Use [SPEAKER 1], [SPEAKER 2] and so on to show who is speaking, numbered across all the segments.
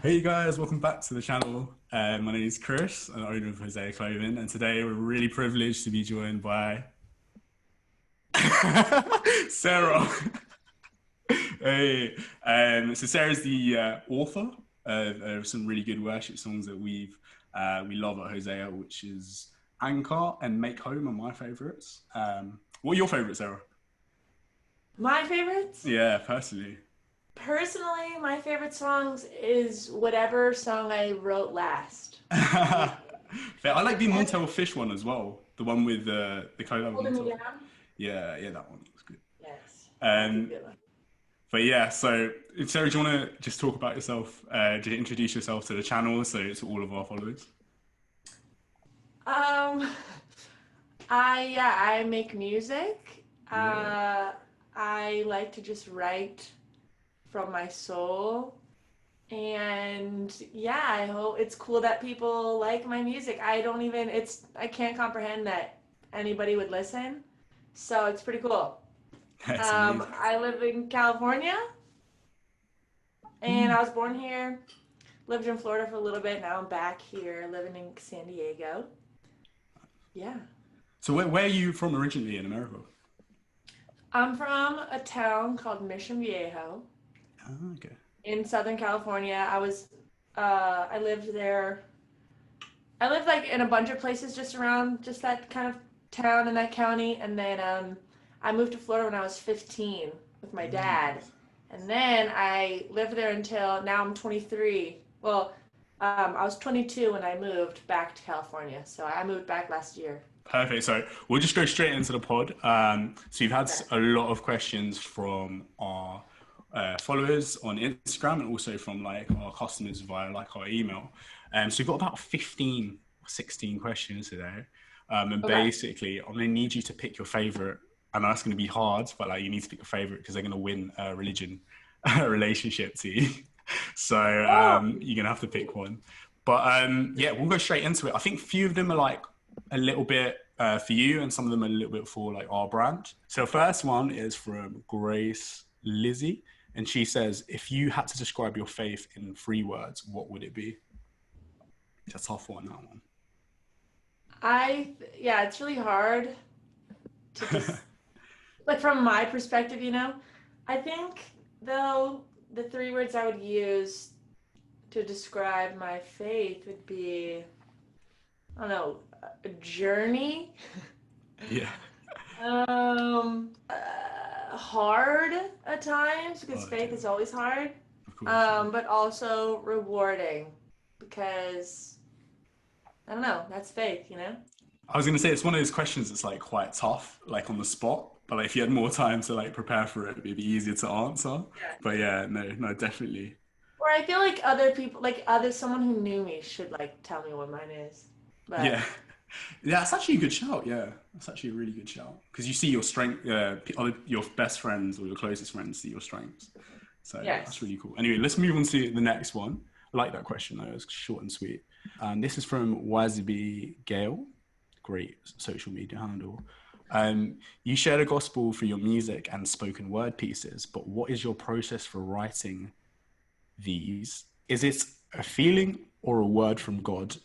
[SPEAKER 1] Hey guys, welcome back to the channel. My name is Chris, I'm owner of Hosea Clothing, and today we're really privileged to be joined by Sarah. Hey, so Sarah's the author of some really good worship songs that we love at Hosea, which is Anchor and Make Home are my favorites. What are your favorites, Sarah?
[SPEAKER 2] My favorites?
[SPEAKER 1] Yeah, personally.
[SPEAKER 2] Personally, my favorite songs is whatever song I wrote last.
[SPEAKER 1] Fair. I like the
[SPEAKER 2] And
[SPEAKER 1] Montel Fish one as well, the one with the collab with
[SPEAKER 2] Holding Me
[SPEAKER 1] Montel.
[SPEAKER 2] Down?
[SPEAKER 1] Yeah, yeah, that one was good.
[SPEAKER 2] Yes, that's a
[SPEAKER 1] Um,
[SPEAKER 2] good one.
[SPEAKER 1] but yeah, so Sarah, do you want to just talk about yourself? To introduce yourself to the channel, so to all of our followers.
[SPEAKER 2] Um, I make music.
[SPEAKER 1] Yeah,
[SPEAKER 2] I like to just write from my soul. And yeah, I hope it's cool that people like my music. I can't comprehend that anybody would listen. So it's pretty cool.
[SPEAKER 1] that's amazing.
[SPEAKER 2] I live in California and I was born here. Lived in Florida for a little bit. Now I'm back here living in San Diego. Yeah.
[SPEAKER 1] So where are you from originally in America?
[SPEAKER 2] I'm from a town called Mission Viejo
[SPEAKER 1] Ah, okay.
[SPEAKER 2] in Southern California. I lived there. I lived like in a bunch of places just around just that kind of town and that county. And then I moved to Florida when I was 15 with my dad.
[SPEAKER 1] Nice.
[SPEAKER 2] And then I lived there until now I'm 23. Well, I was 22 when I moved back to California. So I moved back last year.
[SPEAKER 1] Perfect. So we'll just go straight into the pod. So you've had
[SPEAKER 2] Okay.
[SPEAKER 1] a lot of questions from our followers on Instagram and also from like our customers via like our email. So we've got about 15 or 16 questions today. And
[SPEAKER 2] Okay.
[SPEAKER 1] basically, I'm going to need you to pick your favorite. I know that's going to be hard, but like you need to pick your favorite because they're going to win a religion relationship to you. So
[SPEAKER 2] Oh,
[SPEAKER 1] you're going to have to pick one. But yeah, we'll go straight into it. I think a few of them are like a little bit for you, and some of them are a little bit for like our brand. So the first one is from Gracelizzie, and she says, "If you had to describe your faith in three words, what would it be?" It's a tough one, that one.
[SPEAKER 2] yeah, it's really hard to just like from my perspective, I think though the three words I would use to describe my faith would be, I don't know, a journey,
[SPEAKER 1] Yeah,
[SPEAKER 2] hard at times because
[SPEAKER 1] oh,
[SPEAKER 2] faith
[SPEAKER 1] dear.
[SPEAKER 2] is always hard,
[SPEAKER 1] Of course. Yeah.
[SPEAKER 2] but also rewarding because I don't know, that's faith.
[SPEAKER 1] I was gonna say it's one of those questions that's like quite tough, like on the spot. But like, if you had more time to like prepare for it, it'd be easier to answer.
[SPEAKER 2] Yeah.
[SPEAKER 1] But yeah, no, no, definitely.
[SPEAKER 2] Or I feel like other people, like other someone who knew me should like tell me what mine is.
[SPEAKER 1] Yeah,
[SPEAKER 2] But
[SPEAKER 1] yeah, that's actually a good shout. Yeah, that's actually a really good shout because you see your strength, your best friends or your closest friends see your strengths. So that's
[SPEAKER 2] yes.
[SPEAKER 1] really cool. Anyway, let's move on to the next one. I like that question though; it's short and sweet. And this is from Wazby Gale, great social media handle. You share the gospel through your music and spoken word pieces, but what is your process for writing these? Is it a feeling or a word from God?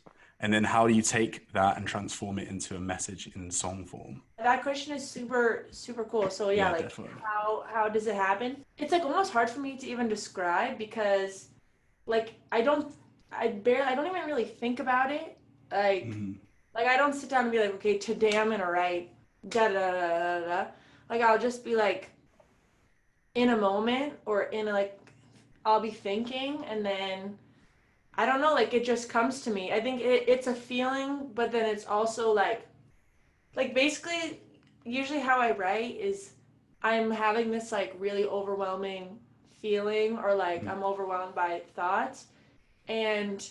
[SPEAKER 1] And then how do you take that and transform it into a message in song form?
[SPEAKER 2] That question is super super cool. So yeah,
[SPEAKER 1] Yeah,
[SPEAKER 2] like
[SPEAKER 1] definitely.
[SPEAKER 2] how does it happen? It's like almost hard for me to even describe because like I don't even really think about it. Like
[SPEAKER 1] Mhm.
[SPEAKER 2] like I don't sit down and be like, okay, today I'm gonna write da da da da da. Like I'll just be like in a moment or in a, like I'll be thinking and then I don't know, like it just comes to me. I think it's a feeling, but then it's also like basically usually how I write is I'm having this like really overwhelming feeling or like
[SPEAKER 1] Mhm.
[SPEAKER 2] I'm overwhelmed by thoughts and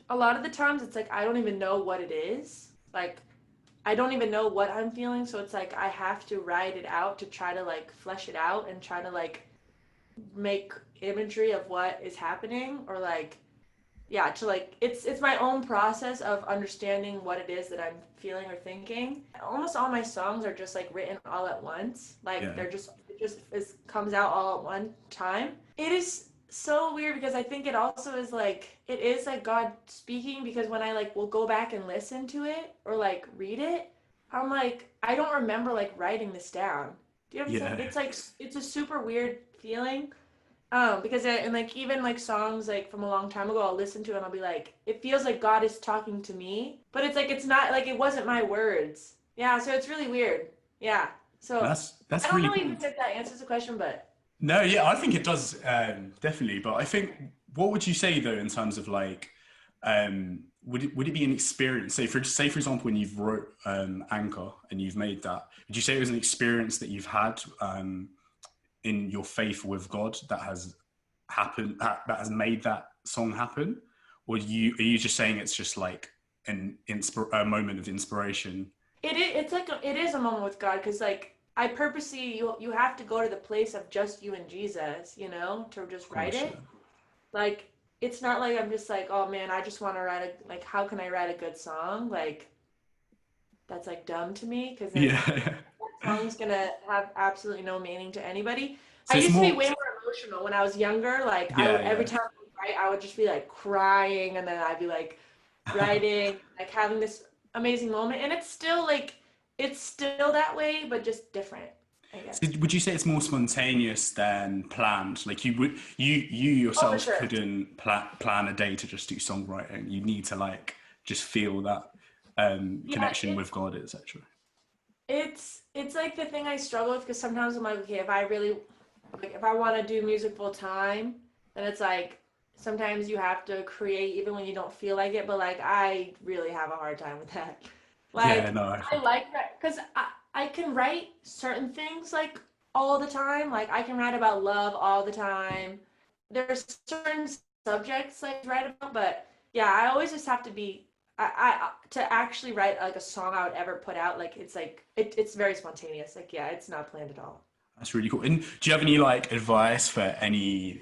[SPEAKER 2] a lot of the times it's like I don't even know what it is. Like I don't even know what I'm feeling, so it's like I have to write it out to try to like flesh it out and try to like make imagery of what is happening or like yeah, to like it's my own process of understanding what it is that I'm feeling or thinking. Almost all my songs are just like written all at once. Like
[SPEAKER 1] Yeah.
[SPEAKER 2] they're just it just comes out all at one time. It is so weird because I think it also is like it is like God speaking because when I like will go back and listen to it or like read it, I'm like I don't remember like writing this down. Do you know what I'm saying?
[SPEAKER 1] Yeah.
[SPEAKER 2] It's like it's a super weird feeling. Because and like even like songs like from a long time ago, I'll listen to it and I'll be like, it feels like God is talking to me, but it's like it's not like it wasn't my words. Yeah, so it's really weird. Yeah. So I
[SPEAKER 1] That's
[SPEAKER 2] don't
[SPEAKER 1] really
[SPEAKER 2] know
[SPEAKER 1] cool.
[SPEAKER 2] even if that answers the question, but
[SPEAKER 1] No, yeah, I think it does, definitely. But I think, what would you say though in terms of like, would it be an experience? Say for example, when you've wrote Anchor and you've made that, would you say it was an experience that you've had in your faith with God that has happened, that has made that song happen, or are you just saying it's just like a moment of inspiration?
[SPEAKER 2] it's like it is a moment with God because like I purposely you have to go to the place of just you and Jesus, you know, to just
[SPEAKER 1] Of
[SPEAKER 2] write
[SPEAKER 1] course, yeah,
[SPEAKER 2] it. Like it's not like I'm just like, oh man, I just want to write a like how can I write a good song? Like that's like dumb to me because then
[SPEAKER 1] yeah.
[SPEAKER 2] that song's gonna have absolutely no meaning to anybody. I
[SPEAKER 1] So it's
[SPEAKER 2] used to be
[SPEAKER 1] more,
[SPEAKER 2] way more emotional when I was younger. Like I
[SPEAKER 1] yeah,
[SPEAKER 2] would every
[SPEAKER 1] yeah.
[SPEAKER 2] time I would write, I would just be like crying and then I'd be like writing, like having this amazing moment. And it's still that way, but just different, I
[SPEAKER 1] So
[SPEAKER 2] guess.
[SPEAKER 1] would you say it's more spontaneous than planned? Like you
[SPEAKER 2] Oh, for
[SPEAKER 1] yourself
[SPEAKER 2] sure.
[SPEAKER 1] couldn't plan a day to just do songwriting. You need to like just feel that
[SPEAKER 2] Yeah,
[SPEAKER 1] connection with God, etc.
[SPEAKER 2] it's like the thing I struggle with because sometimes I'm like, okay, if I really like if I want to do music full time, then it's like sometimes you have to create even when you don't feel like it, but like I really have a hard time with that.
[SPEAKER 1] Yeah,
[SPEAKER 2] Like
[SPEAKER 1] no,
[SPEAKER 2] I like that because I can write certain things like all the time. Like I can write about love all the time. There's certain subjects I write about, but yeah, I always just have to be I to actually write like a song I would ever put out, like it's it's very spontaneous. Like yeah, it's not planned at all.
[SPEAKER 1] that's really cool. And do you have any like advice for any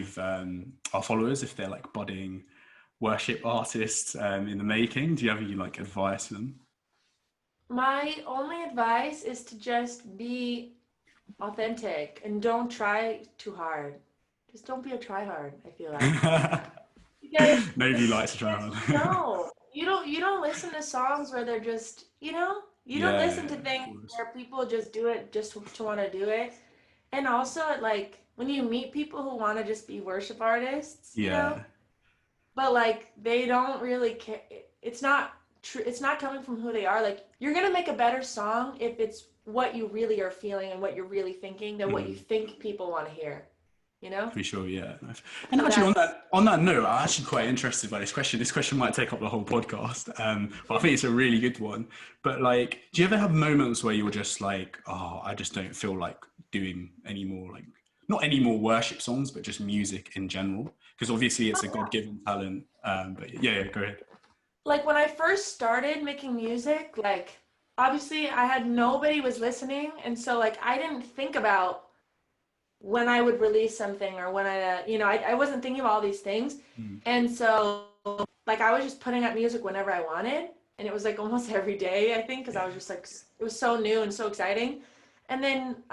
[SPEAKER 1] of our followers if they're like budding worship artists in the making? Do you have any like advice for them?
[SPEAKER 2] My only advice is to just be authentic and don't try too hard. Just don't be a tryhard, I feel like. Because
[SPEAKER 1] Nobody likes to try
[SPEAKER 2] because you
[SPEAKER 1] hard.
[SPEAKER 2] don't. You don't listen to songs where they're just, you don't
[SPEAKER 1] Yeah,
[SPEAKER 2] listen to
[SPEAKER 1] of
[SPEAKER 2] things
[SPEAKER 1] course.
[SPEAKER 2] where people just do it just to want to do it. And also like when you meet people who want to just be worship artists,
[SPEAKER 1] Yeah.
[SPEAKER 2] but like they don't really care. It's not true. It's not coming from who they are. Like you're gonna make a better song if it's what you really are feeling and what you're really thinking than what you
[SPEAKER 1] Mm.
[SPEAKER 2] think people want to hear. You know?
[SPEAKER 1] For sure, yeah. And
[SPEAKER 2] So
[SPEAKER 1] actually,
[SPEAKER 2] that's
[SPEAKER 1] on that note, I'm actually quite interested by this question. This question might take up the whole podcast, but I think it's a really good one. But like, do you ever have moments where you're just like, oh, I just don't feel like doing any more, like not any more worship songs, but just music in general? Because obviously, it's a God-given talent. But yeah, go ahead.
[SPEAKER 2] like when I first started making music, like obviously I had nobody was listening, and so like I didn't think about when I would release something or when I wasn't thinking of all these things.
[SPEAKER 1] Mm.
[SPEAKER 2] And so like I was just putting out music whenever I wanted. And it was like almost every day, I think, because I
[SPEAKER 1] Yeah.
[SPEAKER 2] was just like, it was so new and so exciting. And then,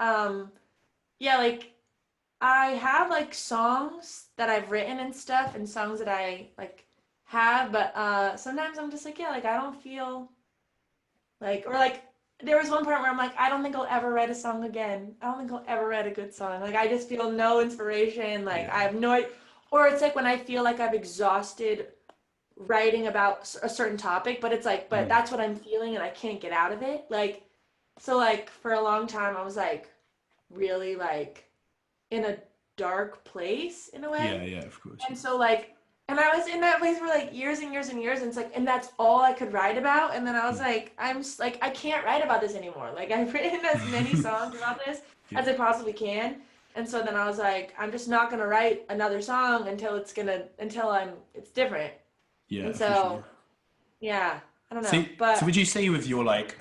[SPEAKER 2] yeah, like I have like songs that I've written and stuff and songs that I like have, but sometimes I'm just like, yeah, like I don't feel like, or like, there was one part where I'm like, I don't think I'll ever write a song again. I don't think I'll ever write a good song. Like, I just feel no inspiration. Like, I
[SPEAKER 1] Yeah.
[SPEAKER 2] have no, or it's like when I feel like I've exhausted writing about a certain topic, but it's like, but
[SPEAKER 1] Mm.
[SPEAKER 2] that's what I'm feeling and I can't get out of it. Like, so like for a long time, I was like really like in a dark place in a way.
[SPEAKER 1] Yeah, yeah, of course.
[SPEAKER 2] And so like, and I was in that place for like years and years and years, and it's like, and that's all I could write about. And then I was
[SPEAKER 1] Yeah.
[SPEAKER 2] like, like, I can't write about this anymore. Like I've written as many songs about this
[SPEAKER 1] Yeah.
[SPEAKER 2] as I possibly can. And so then I was like, I'm just not gonna write another song until it's different.
[SPEAKER 1] Yeah,
[SPEAKER 2] And
[SPEAKER 1] for sure.
[SPEAKER 2] so yeah, I don't
[SPEAKER 1] So,
[SPEAKER 2] know,
[SPEAKER 1] so
[SPEAKER 2] but
[SPEAKER 1] would you say with your like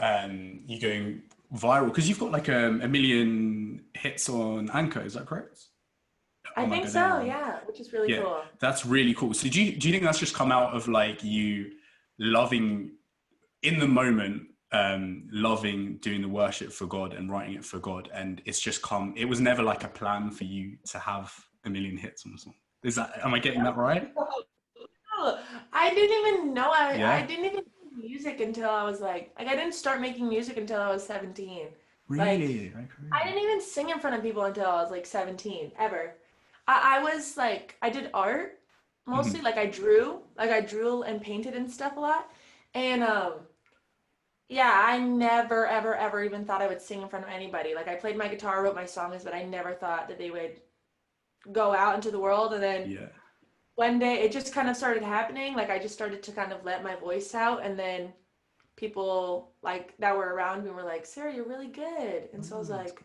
[SPEAKER 1] you going viral because you've got like a million hits on Anchor, is that correct?
[SPEAKER 2] I
[SPEAKER 1] Am I
[SPEAKER 2] think
[SPEAKER 1] getting that
[SPEAKER 2] so,
[SPEAKER 1] wrong?
[SPEAKER 2] yeah, which is really
[SPEAKER 1] Yeah,
[SPEAKER 2] cool.
[SPEAKER 1] that's really cool. So do you think that's just come out of like you loving in the moment, loving doing the worship for God and writing it for God, and it's just come? It was never like a plan for you to have a million hits on a song. Am I getting that right?
[SPEAKER 2] Oh, I didn't even know. I
[SPEAKER 1] Yeah.
[SPEAKER 2] didn't even do music until I was I didn't start making music until I was 17. Like,
[SPEAKER 1] Really? Okay.
[SPEAKER 2] I didn't even sing in front of people until I was like 17, ever. I was like, I did art mostly.
[SPEAKER 1] Mhm.
[SPEAKER 2] I drew and painted and stuff a lot. And yeah, I never, ever, ever even thought I would sing in front of anybody. Like, I played my guitar, wrote my songs, but I never thought that they would go out into the world. And then
[SPEAKER 1] Yeah.
[SPEAKER 2] one day it just kind of started happening. Like, I just started to kind of let my voice out, and then people like that were around me were like, Sarah, you're really good. And so I was
[SPEAKER 1] Oh, that's
[SPEAKER 2] like,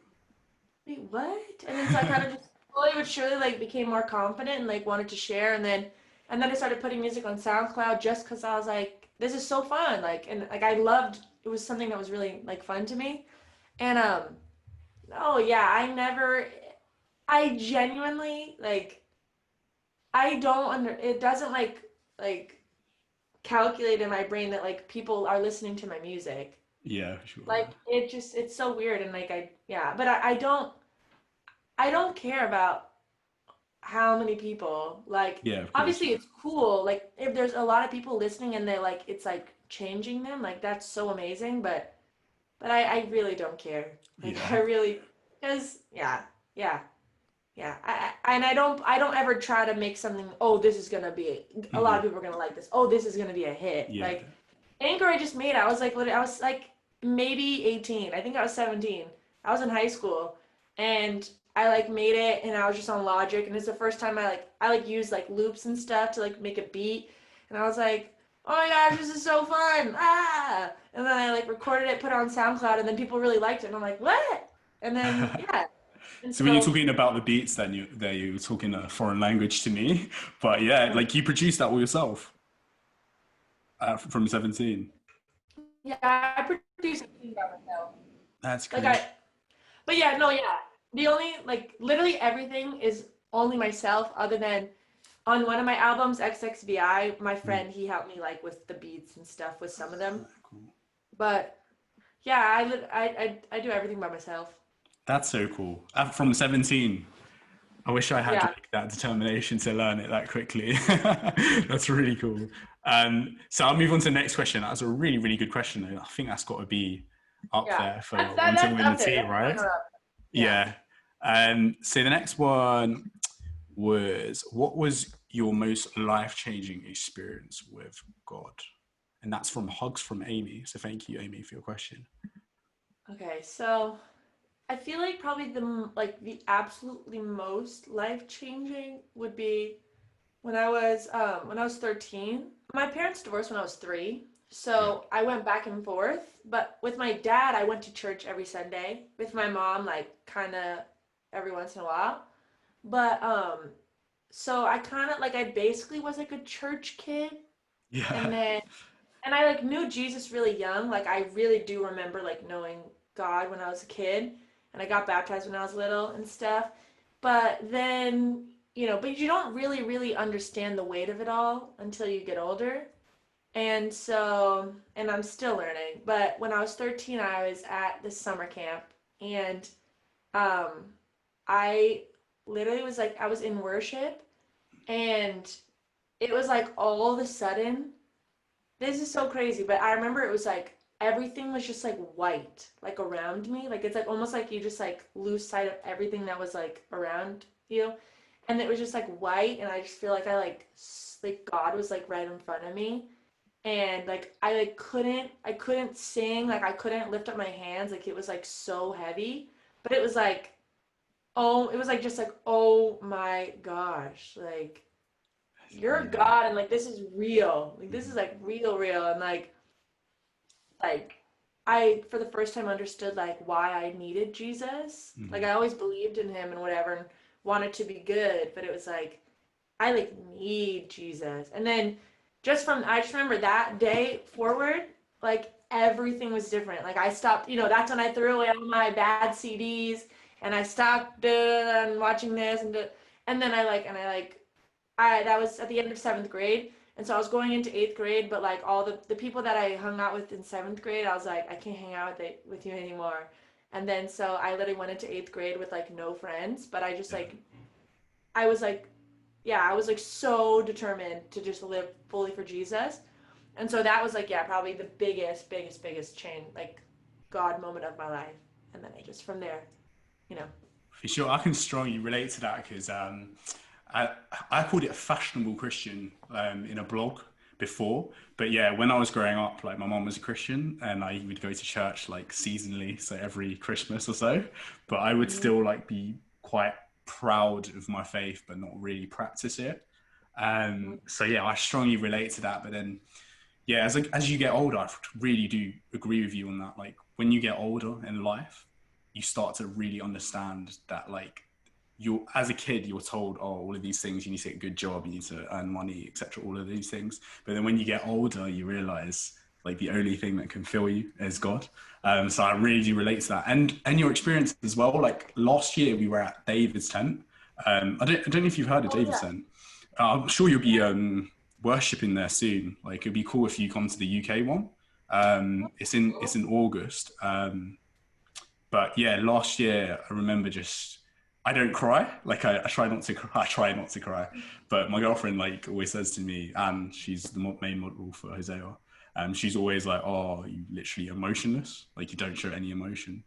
[SPEAKER 2] wait, what? And then so I kind of just slowly but surely like became more confident and like wanted to share. And then I started putting music on SoundCloud just because I was like, this is so fun. Like, and like I loved, it was something that was really like fun to me. And oh yeah, I genuinely like, I don't under it doesn't like calculate in my brain that like people are listening to my music.
[SPEAKER 1] Yeah, for sure.
[SPEAKER 2] Like it's so weird. And like yeah, but I don't care about how many people. Like,
[SPEAKER 1] Yeah, of course.
[SPEAKER 2] obviously it's cool. Like, if there's a lot of people listening and they like it's like changing them, like that's so amazing. But I really don't care. Like,
[SPEAKER 1] Yeah.
[SPEAKER 2] I really, because yeah, yeah. And I don't ever try to make something. Oh, this is gonna be a lot
[SPEAKER 1] Mhm.
[SPEAKER 2] of people are gonna like this. Oh, this is gonna be a hit.
[SPEAKER 1] Yeah.
[SPEAKER 2] Like, Anchor I just made. I was like maybe 18. I think I was 17. I was in high school, and I like made it, and I was just on Logic, and it's the first time I used like loops and stuff to like make a beat, and I was like, oh my gosh, this is so fun! Ah! And then I like recorded it, put it on SoundCloud, and then people really liked it, and I'm like, what? And then yeah, and
[SPEAKER 1] So when you're
[SPEAKER 2] so
[SPEAKER 1] talking about the beats, then you're talking a foreign language to me. But yeah, like you produced that all yourself from 17.
[SPEAKER 2] yeah, I produced it by myself.
[SPEAKER 1] That's
[SPEAKER 2] Like
[SPEAKER 1] crazy.
[SPEAKER 2] but yeah, no, yeah. The only like literally everything is only myself, other than on one of my albums, XXVI, my
[SPEAKER 1] Mm.
[SPEAKER 2] friend he helped me like with the beats and stuff with some of them.
[SPEAKER 1] Ah, cool.
[SPEAKER 2] But yeah, I do everything by myself.
[SPEAKER 1] That's so cool. From 17. I wish I had
[SPEAKER 2] Yeah,
[SPEAKER 1] like that determination to learn it that quickly. That's really cool. So I'll move on to the next question. That's a really, really good question, though. I think that's got to be up
[SPEAKER 2] yeah.
[SPEAKER 1] there for
[SPEAKER 2] That's
[SPEAKER 1] one to
[SPEAKER 2] that's
[SPEAKER 1] win the
[SPEAKER 2] up there.
[SPEAKER 1] tea,
[SPEAKER 2] That's
[SPEAKER 1] right?
[SPEAKER 2] runner up. Yeah.
[SPEAKER 1] Yeah. So the next one was, what was your most life-changing experience with God? And that's from Hugs from Amy. So thank you, Amy, for your question.
[SPEAKER 2] Okay, so I feel like probably the absolutely most life changing would be when I was 13. My parents divorced when I was 3,
[SPEAKER 1] Yeah.
[SPEAKER 2] so I went back and forth. But with my dad, I went to church every Sunday. With my mom, like kind of every once in a while. But so I kind of like I basically was like a church kid, and
[SPEAKER 1] Yeah.
[SPEAKER 2] then and I like knew Jesus really young. Like, I really do remember like knowing God when I was a kid, and I got baptized when I was little and stuff. But then, but you don't really understand the weight of it all until you get older. And so, and I'm still learning. But when I was 13, I was at this summer camp, and um I literally was like I was in worship, and it was like all of a sudden, this is so crazy, but I remember it was like everything was just like white, like around me. Like, it's like almost like you just like lose sight of everything that was like around you. And it was just like white, and I just feel like like God was like right in front of me. And like I couldn't sing, like I couldn't lift up my hands, like it was like so heavy. But it was like just like, oh my gosh, like you're
[SPEAKER 1] Yeah.
[SPEAKER 2] God, and like this is real. Like, this is
[SPEAKER 1] Mhm.
[SPEAKER 2] like real, and like I for the first time understood like why I needed Jesus. Like,
[SPEAKER 1] Mhm.
[SPEAKER 2] I always believed in him and whatever, and wanted to be good, but it was like I like need Jesus. And then I just remember that day forward, like everything was different. Like, I stopped, that's when I threw away all my bad CDs, and I stopped and watching this, and then I that was at the end of 7th grade. And so I was going into 8th grade, but like all the people that I hung out with in 7th grade, I was like, I can't hang out with you anymore. And then so I literally went into 8th grade with like no friends, but I just
[SPEAKER 1] Yeah.
[SPEAKER 2] like I was like, yeah, I was like so determined to just live fully for Jesus. And so that was like, yeah, probably the biggest change, like God moment of my life. And then I just from there, you know.
[SPEAKER 1] For sure, I can strongly relate to that because I I called it a fashionable Christian in a blog before, but yeah, when I was growing up, like my mom was a Christian and I would go to church like seasonally, so every Christmas or so. But I would
[SPEAKER 2] Mhm.
[SPEAKER 1] still like be quite proud of my faith, but not really practice it. So yeah, I strongly relate to that. But then yeah, as you get older, I really do agree with you on that. Like when you get older in life, you start to really understand that like you as a kid you're told, oh, all of these things, you need to get a good job, you need to earn money, etc., all of these things. But then when you get older you realize like the only thing that can fill you is God. So I really do relate to that, and your experience as well. Like last year we were at David's tent. I don't know if you've heard of
[SPEAKER 2] Oh
[SPEAKER 1] David's
[SPEAKER 2] yeah.
[SPEAKER 1] tent. I'm sure you'll be worshipping there soon. Like it'd be cool if you come to the UK one. It's in August. But yeah, last year I remember just I don't cry. Like I try not to cry. I try not to cry. But my girlfriend like always says to me, and she's the main model for Hosea. She's always like, "Oh, you literally emotionless. Like you don't show any emotion."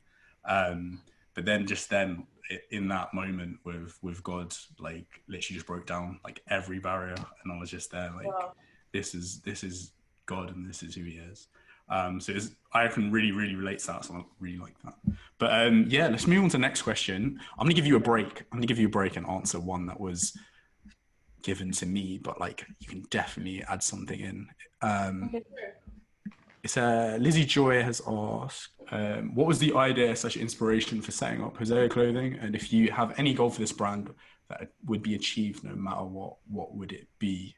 [SPEAKER 1] Um, but then just then in that moment with God, like literally just broke down like every barrier, and I was just there like,
[SPEAKER 2] Well,
[SPEAKER 1] this is God, and this is who He is. I can really relate to that. So I really like that. But yeah, let's move on to the next question. I'm gonna give you a break. I'm gonna give you a break and answer one that was given to me, but like you can definitely add something in.
[SPEAKER 2] okay, sure.
[SPEAKER 1] It's Lizzie Joy has asked, what was the idea slash inspiration for setting up Hosea Clothing, and if you have any goal for this brand that would be achieved no matter what would it be?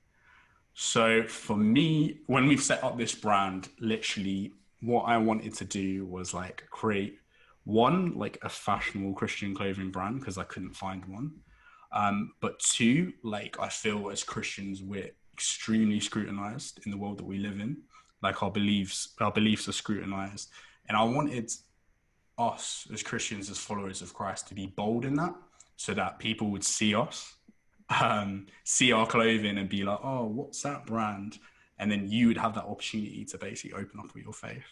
[SPEAKER 1] So for me, when we've set up this brand, literally what I wanted to do was like create one, like a fashionable Christian clothing brand because I couldn't find one. But two, like I feel as Christians, we're extremely scrutinized in the world that we live in. Like our beliefs are scrutinized. And I wanted us as Christians, as followers of Christ, to be bold in that so that people would see us, see our clothing and be like, oh, what's that brand? And then you would have that opportunity to basically open up with your faith.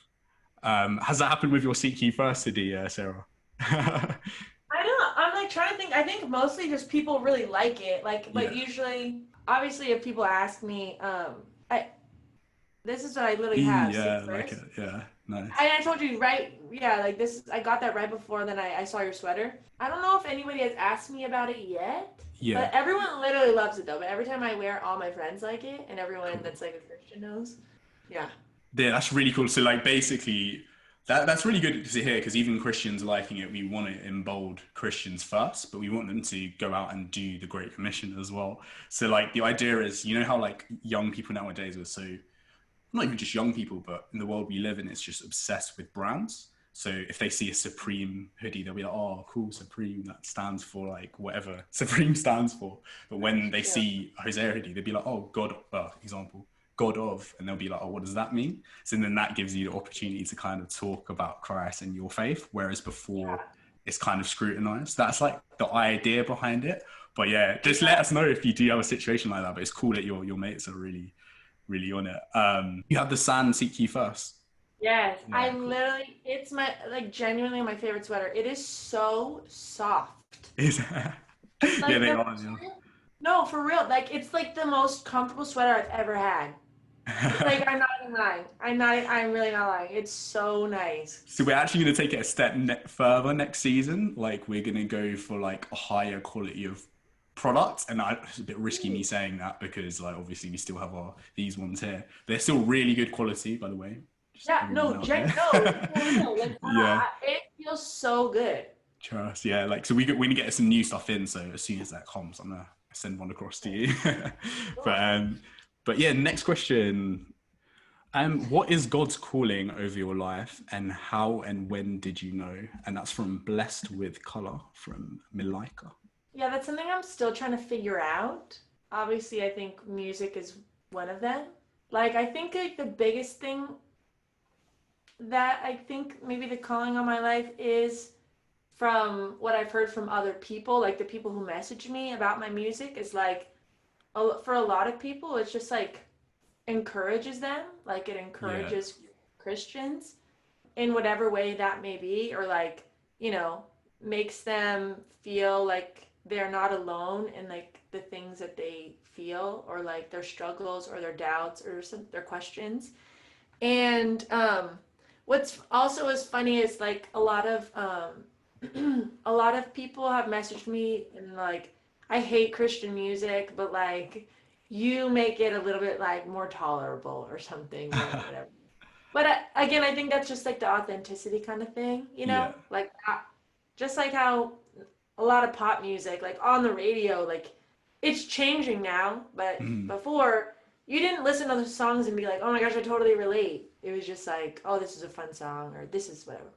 [SPEAKER 1] Has that happened with your Seek Ye First today, Sarah?
[SPEAKER 2] I don't. I'm like trying to think. I think mostly just people really like it. Like, but
[SPEAKER 1] Yeah.
[SPEAKER 2] usually, obviously, if people ask me, I this is what I literally have. Seek
[SPEAKER 1] Yeah, like
[SPEAKER 2] first.
[SPEAKER 1] it. Yeah, nice.
[SPEAKER 2] I told you right. Yeah, like this. I got that right before. Then I saw your sweater. I don't know if anybody has asked me about it yet,
[SPEAKER 1] Yeah,
[SPEAKER 2] but everyone literally loves it though. But every time I wear, all my friends like it, and everyone
[SPEAKER 1] cool.
[SPEAKER 2] that's like a Christian knows. Yeah.
[SPEAKER 1] Yeah, that's really cool. So like basically that's really good to hear because even Christians liking it, we want to embold Christians first, but we want them to go out and do the Great Commission as well. So like the idea is, you know how like young people nowadays are so not even just young people, but in the world we live in, it's just obsessed with brands. So if they see a Supreme hoodie, they'll be like, "Oh, cool, Supreme. That stands for like whatever Supreme stands for." But when they
[SPEAKER 2] Yeah.
[SPEAKER 1] see a Hosea hoodie, they'll be like, "Oh, God." Example, God of, and they'll be like, "Oh, what does that mean?" So then that gives you the opportunity to kind of talk about Christ and your faith, whereas before
[SPEAKER 2] Yeah.
[SPEAKER 1] it's kind of scrutinized. That's like the idea behind it. But yeah, just let
[SPEAKER 2] Yeah.
[SPEAKER 1] us know if you do have a situation like that. But it's cool that your mates are really on it. You have the sand Seek Ye First.
[SPEAKER 2] Yes, I
[SPEAKER 1] Yeah, cool.
[SPEAKER 2] literally, it's my, like, genuinely my favorite sweater. It is so soft.
[SPEAKER 1] Is yeah,
[SPEAKER 2] Like,
[SPEAKER 1] they
[SPEAKER 2] the,
[SPEAKER 1] are. Yeah.
[SPEAKER 2] no, for real. Like, it's like the most comfortable sweater I've ever had. Like, I'm not even lying. I'm really not lying. It's so nice.
[SPEAKER 1] So we're actually going to take it a step further next season. Like we're going to go for like a higher quality of product, and it's a bit risky me saying that because like obviously we still have our these ones here. They're still really good quality, by the way. Just
[SPEAKER 2] Yeah,
[SPEAKER 1] everyone
[SPEAKER 2] no,
[SPEAKER 1] out there.
[SPEAKER 2] no, for real. Like,
[SPEAKER 1] Yeah,
[SPEAKER 2] it feels so good.
[SPEAKER 1] trust. Yeah, like so we need to get some new stuff in. So as soon as that comes, I'm gonna send one across to you. but
[SPEAKER 2] Sure.
[SPEAKER 1] um, but yeah, next question. What is God's calling over your life, and how and when did you know? And that's from Blessed with Color from Malika.
[SPEAKER 2] Yeah, that's something I'm still trying to figure out. Obviously, I think music is one of them. Like, I think like the biggest thing that I think maybe the calling on my life is from what I've heard from other people, like the people who message me about my music, is like for a lot of people, it's just like encourages them, like it
[SPEAKER 1] Yeah.
[SPEAKER 2] encourages Christians in whatever way that may be, or like, you know, makes them feel like they're not alone in like the things that they feel, or like their struggles or their doubts or their questions. And what's also is funny is like a lot of people have messaged me and like, I hate Christian music, but like you make it a little bit like more tolerable or something or whatever. But again, I think that's just like the authenticity kind of thing, you
[SPEAKER 1] Yeah.
[SPEAKER 2] know? Like just like how a lot of pop music, like on the radio, like it's changing now, but
[SPEAKER 1] Mm.
[SPEAKER 2] before you didn't listen to the songs and be like, oh my gosh, I totally relate. It was just like, oh, this is a fun song or this is whatever.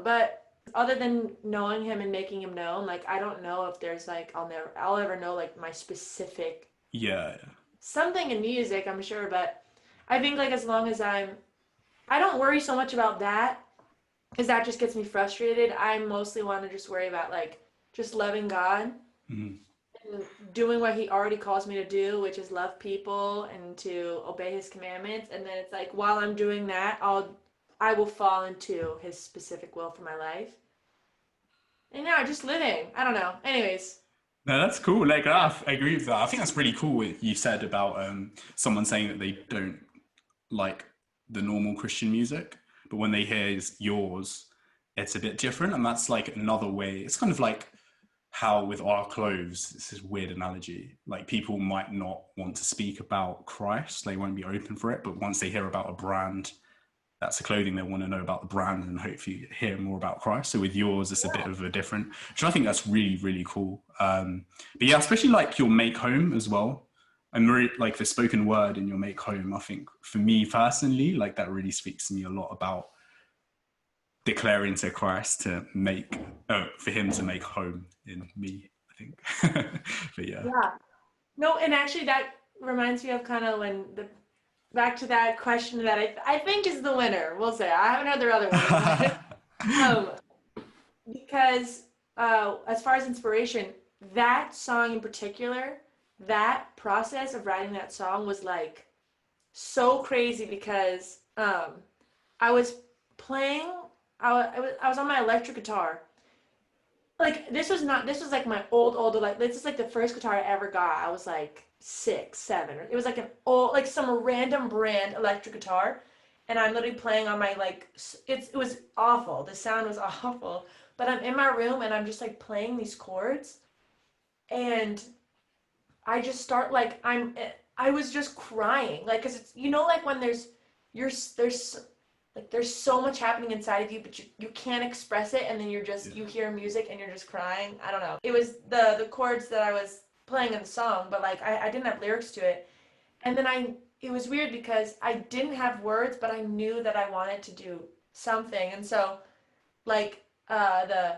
[SPEAKER 2] But other than knowing him and making him known, like I don't know if there's like I'll ever know like my specific
[SPEAKER 1] Yeah.
[SPEAKER 2] something in music, I'm sure, but I think like as long as I don't worry so much about that because that just gets me frustrated. I mostly want to just worry about like just loving God
[SPEAKER 1] Mm.
[SPEAKER 2] and doing what he already calls me to do, which is love people and to obey his commandments. And then it's like while I'm doing that, I will fall into his specific will for my life. And yeah, just living. I don't know. Anyways,
[SPEAKER 1] No, that's cool. Like, I agree with that. I think that's really cool what you said about someone saying that they don't like the normal Christian music, but when they hear yours, it's a bit different. And that's like another way. It's kind of like how with our clothes, this is a weird analogy. Like people might not want to speak about Christ, they won't be open for it. But once they hear about a brand that's the clothing, they want to know about the brand and hopefully hear more about Christ. So with yours, it's a bit of a different, which I think that's really, really cool. But yeah, especially like your make home as well. And really, like the spoken word in your make home, I think for me personally, like that really speaks to me a lot about declaring to Christ to make, for him to make home in me, I think. But yeah.
[SPEAKER 2] yeah. No, and actually that reminds me of kind of when the back to that question that I think is the winner. We'll say I haven't heard the other ones, but um, because as far as inspiration, that song in particular, that process of writing that song was like so crazy because I was playing. I was on my electric guitar. Like this was like my old like this is like the first guitar I ever got. I was like 6, 7. It was like an old like some random brand electric guitar, and I'm literally playing on my like it was awful. The sound was awful, but I'm in my room and I'm just like playing these chords, and I just start like I was just crying like because it's like when there's like there's so much happening inside of you, but you can't express it, and then you hear music and you're just crying. I don't know. It was the chords that I was playing in the song, but like I didn't have lyrics to it. And then it was weird because I didn't have words, but I knew that I wanted to do something. And so like the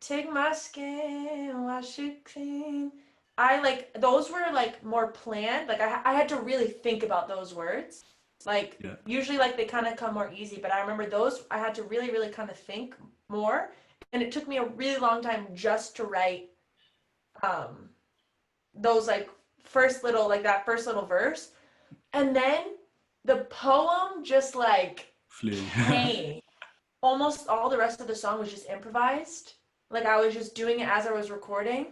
[SPEAKER 2] take my skin, wash it clean. I like those were like more planned. Like I had to really think about those words. Like
[SPEAKER 1] Yeah.
[SPEAKER 2] usually like they kind of come more easy, but I remember those I had to really really kind of think more, and it took me a really long time just to write um those like that first little verse, and then the poem just like
[SPEAKER 1] Flew.
[SPEAKER 2] came. Almost all the rest of the song was just improvised. Like I was just doing it as I was recording,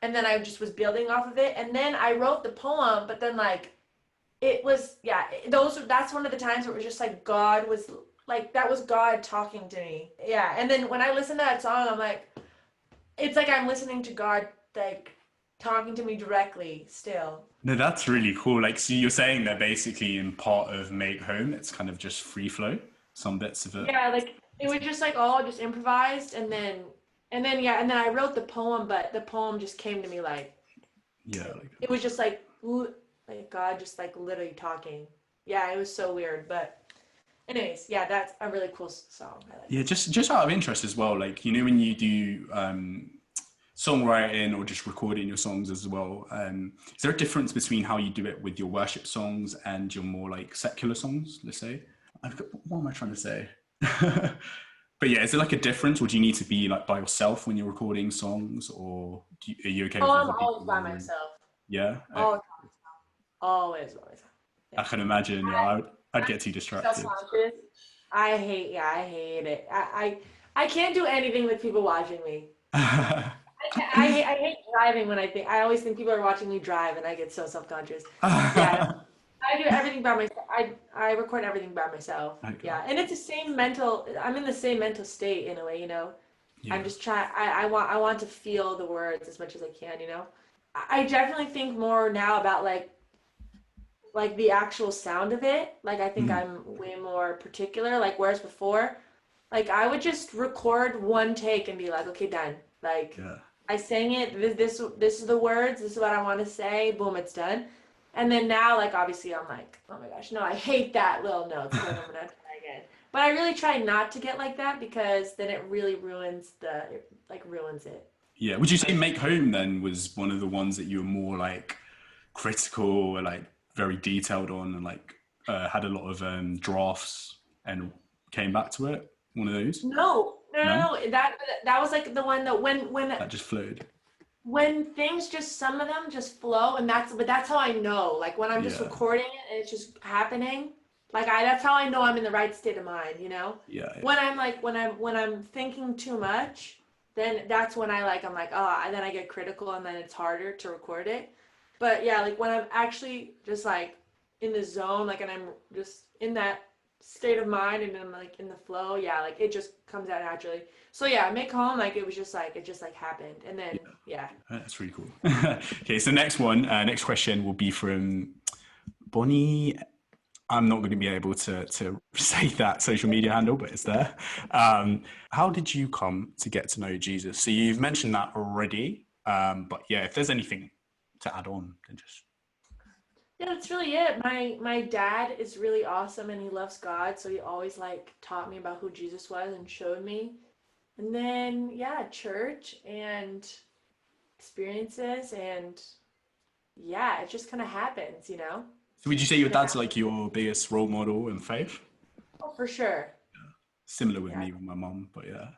[SPEAKER 2] and then I just was building off of it, and then I wrote the poem, but then like it was that's one of the times where it was just like God was like that was God talking to me. Yeah, and then when I listen to that song, I'm like it's like I'm listening to God like talking to me directly still.
[SPEAKER 1] No, that's really cool. Like, so you're saying that basically in part of Make Home, it's kind of just free flow, some bits of it.
[SPEAKER 2] Yeah, like it was just like all just improvised, and then I wrote the poem, but the poem just came to me like
[SPEAKER 1] Yeah. Like,
[SPEAKER 2] it was just like God just like literally talking. Yeah, it was so weird, but anyways, yeah, that's a really cool song. I like
[SPEAKER 1] yeah,
[SPEAKER 2] that song.
[SPEAKER 1] just out of interest as well, like, when you do songwriting or just recording your songs as well, is there a difference between how you do it with your worship songs and your more like secular songs, let's say? What am I trying to say? But yeah, is there like a difference, or do you need to be like by yourself when you're recording songs, or are you okay with
[SPEAKER 2] Oh, I'm
[SPEAKER 1] other
[SPEAKER 2] always
[SPEAKER 1] people in
[SPEAKER 2] by
[SPEAKER 1] the room?
[SPEAKER 2] myself.
[SPEAKER 1] Yeah,
[SPEAKER 2] Always, always, always.
[SPEAKER 1] I
[SPEAKER 2] Yeah.
[SPEAKER 1] can imagine. Yeah, I'd get too distracted.
[SPEAKER 2] Self-conscious. I hate it. I can't do anything with people watching me. I hate driving when I always think people are watching me drive and I get so self-conscious. Yeah, I do everything by myself. I record everything by myself.
[SPEAKER 1] Okay.
[SPEAKER 2] Yeah, and it's the same I'm in the same mental state in a way, you know. I'm
[SPEAKER 1] Yeah.
[SPEAKER 2] just trying, I want to feel the words as much as I can, you know. I definitely think more now about like the actual sound of it. Like I think
[SPEAKER 1] Mm.
[SPEAKER 2] I'm way more particular. Like whereas before, like I would just record one take and be like, okay, done. Like
[SPEAKER 1] Yeah.
[SPEAKER 2] I sang it. This is the words. This is what I want to say. Boom, it's done. And then now, like obviously, I'm like, oh my gosh, no, I hate that little note. So then I'm gonna try again. But I really try not to get like that because then it really ruins it.
[SPEAKER 1] Yeah. Would you say
[SPEAKER 2] My
[SPEAKER 1] Make Home then was one of the ones that you were more like critical or like very detailed on, and like had a lot of drafts and came back to it? One of those?
[SPEAKER 2] no, no,
[SPEAKER 1] No?
[SPEAKER 2] no, no. That was like the one that
[SPEAKER 1] That just flowed.
[SPEAKER 2] when things just some of them just flow and that's how I know. Like when I'm just
[SPEAKER 1] Yeah.
[SPEAKER 2] recording it and it's just happening, like I that's how I know I'm in the right state of mind, you know?
[SPEAKER 1] Yeah. Yeah.
[SPEAKER 2] When I'm like when I'm thinking too much, then that's when I'm like, oh, and then I get critical and then it's harder to record it. But yeah, like when I'm actually just like in the zone, like and I'm just in that state of mind and I'm like in the flow, yeah, like it just comes out naturally. So yeah, make home like it was just like it just like happened and then
[SPEAKER 1] Yeah.
[SPEAKER 2] yeah.
[SPEAKER 1] That's really cool. Okay, so next question will be from Bonnie. I'm not going to be able to say that social media handle, but it's there. How did you come to get to know Jesus? So you've mentioned that already, but yeah, if there's anything to add on, then just
[SPEAKER 2] Yeah, that's really it. My dad is really awesome and he loves God, so he always like taught me about who Jesus was and showed me. And then yeah, church and experiences and yeah, it just kind of happens, you know?
[SPEAKER 1] so would you say your
[SPEAKER 2] It
[SPEAKER 1] dad's
[SPEAKER 2] happens.
[SPEAKER 1] like your biggest role model in faith?
[SPEAKER 2] Oh, for sure.
[SPEAKER 1] Similar with
[SPEAKER 2] Yeah.
[SPEAKER 1] me with my mum, but yeah.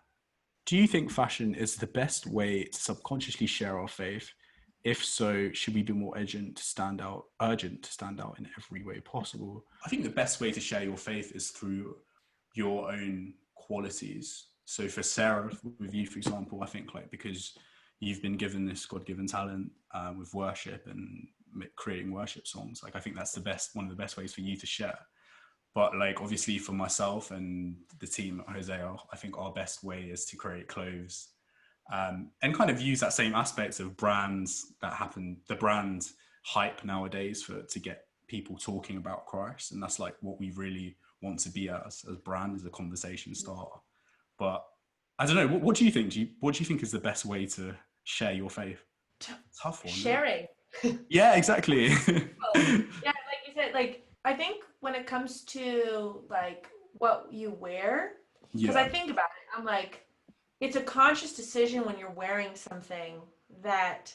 [SPEAKER 1] Do you think fashion is the best way to subconsciously share our faith? If so, should we be more urgent to stand out in every way possible? I think the best way to share your faith is through your own qualities. So for Sarah, with you, for example, I think like because you've been given this God-given talent with worship and creating worship songs, like I think that's one of the best ways for you to share. But like obviously for myself and the team at Hosea, I think our best way is to create clothes and kind of use that same aspect of brands that happen, the brand hype nowadays to get people talking about Christ. And that's like what we really want to be as brand, as a conversation starter. But I don't know, what do you think? What do you think is the best way to share your faith? Tough one, isn't it?
[SPEAKER 2] Sharing.
[SPEAKER 1] Yeah, exactly.
[SPEAKER 2] Yeah, like you said, like I think when it comes to like what you wear, because
[SPEAKER 1] Yeah,
[SPEAKER 2] I think about it, I'm like, it's a conscious decision when you're wearing something that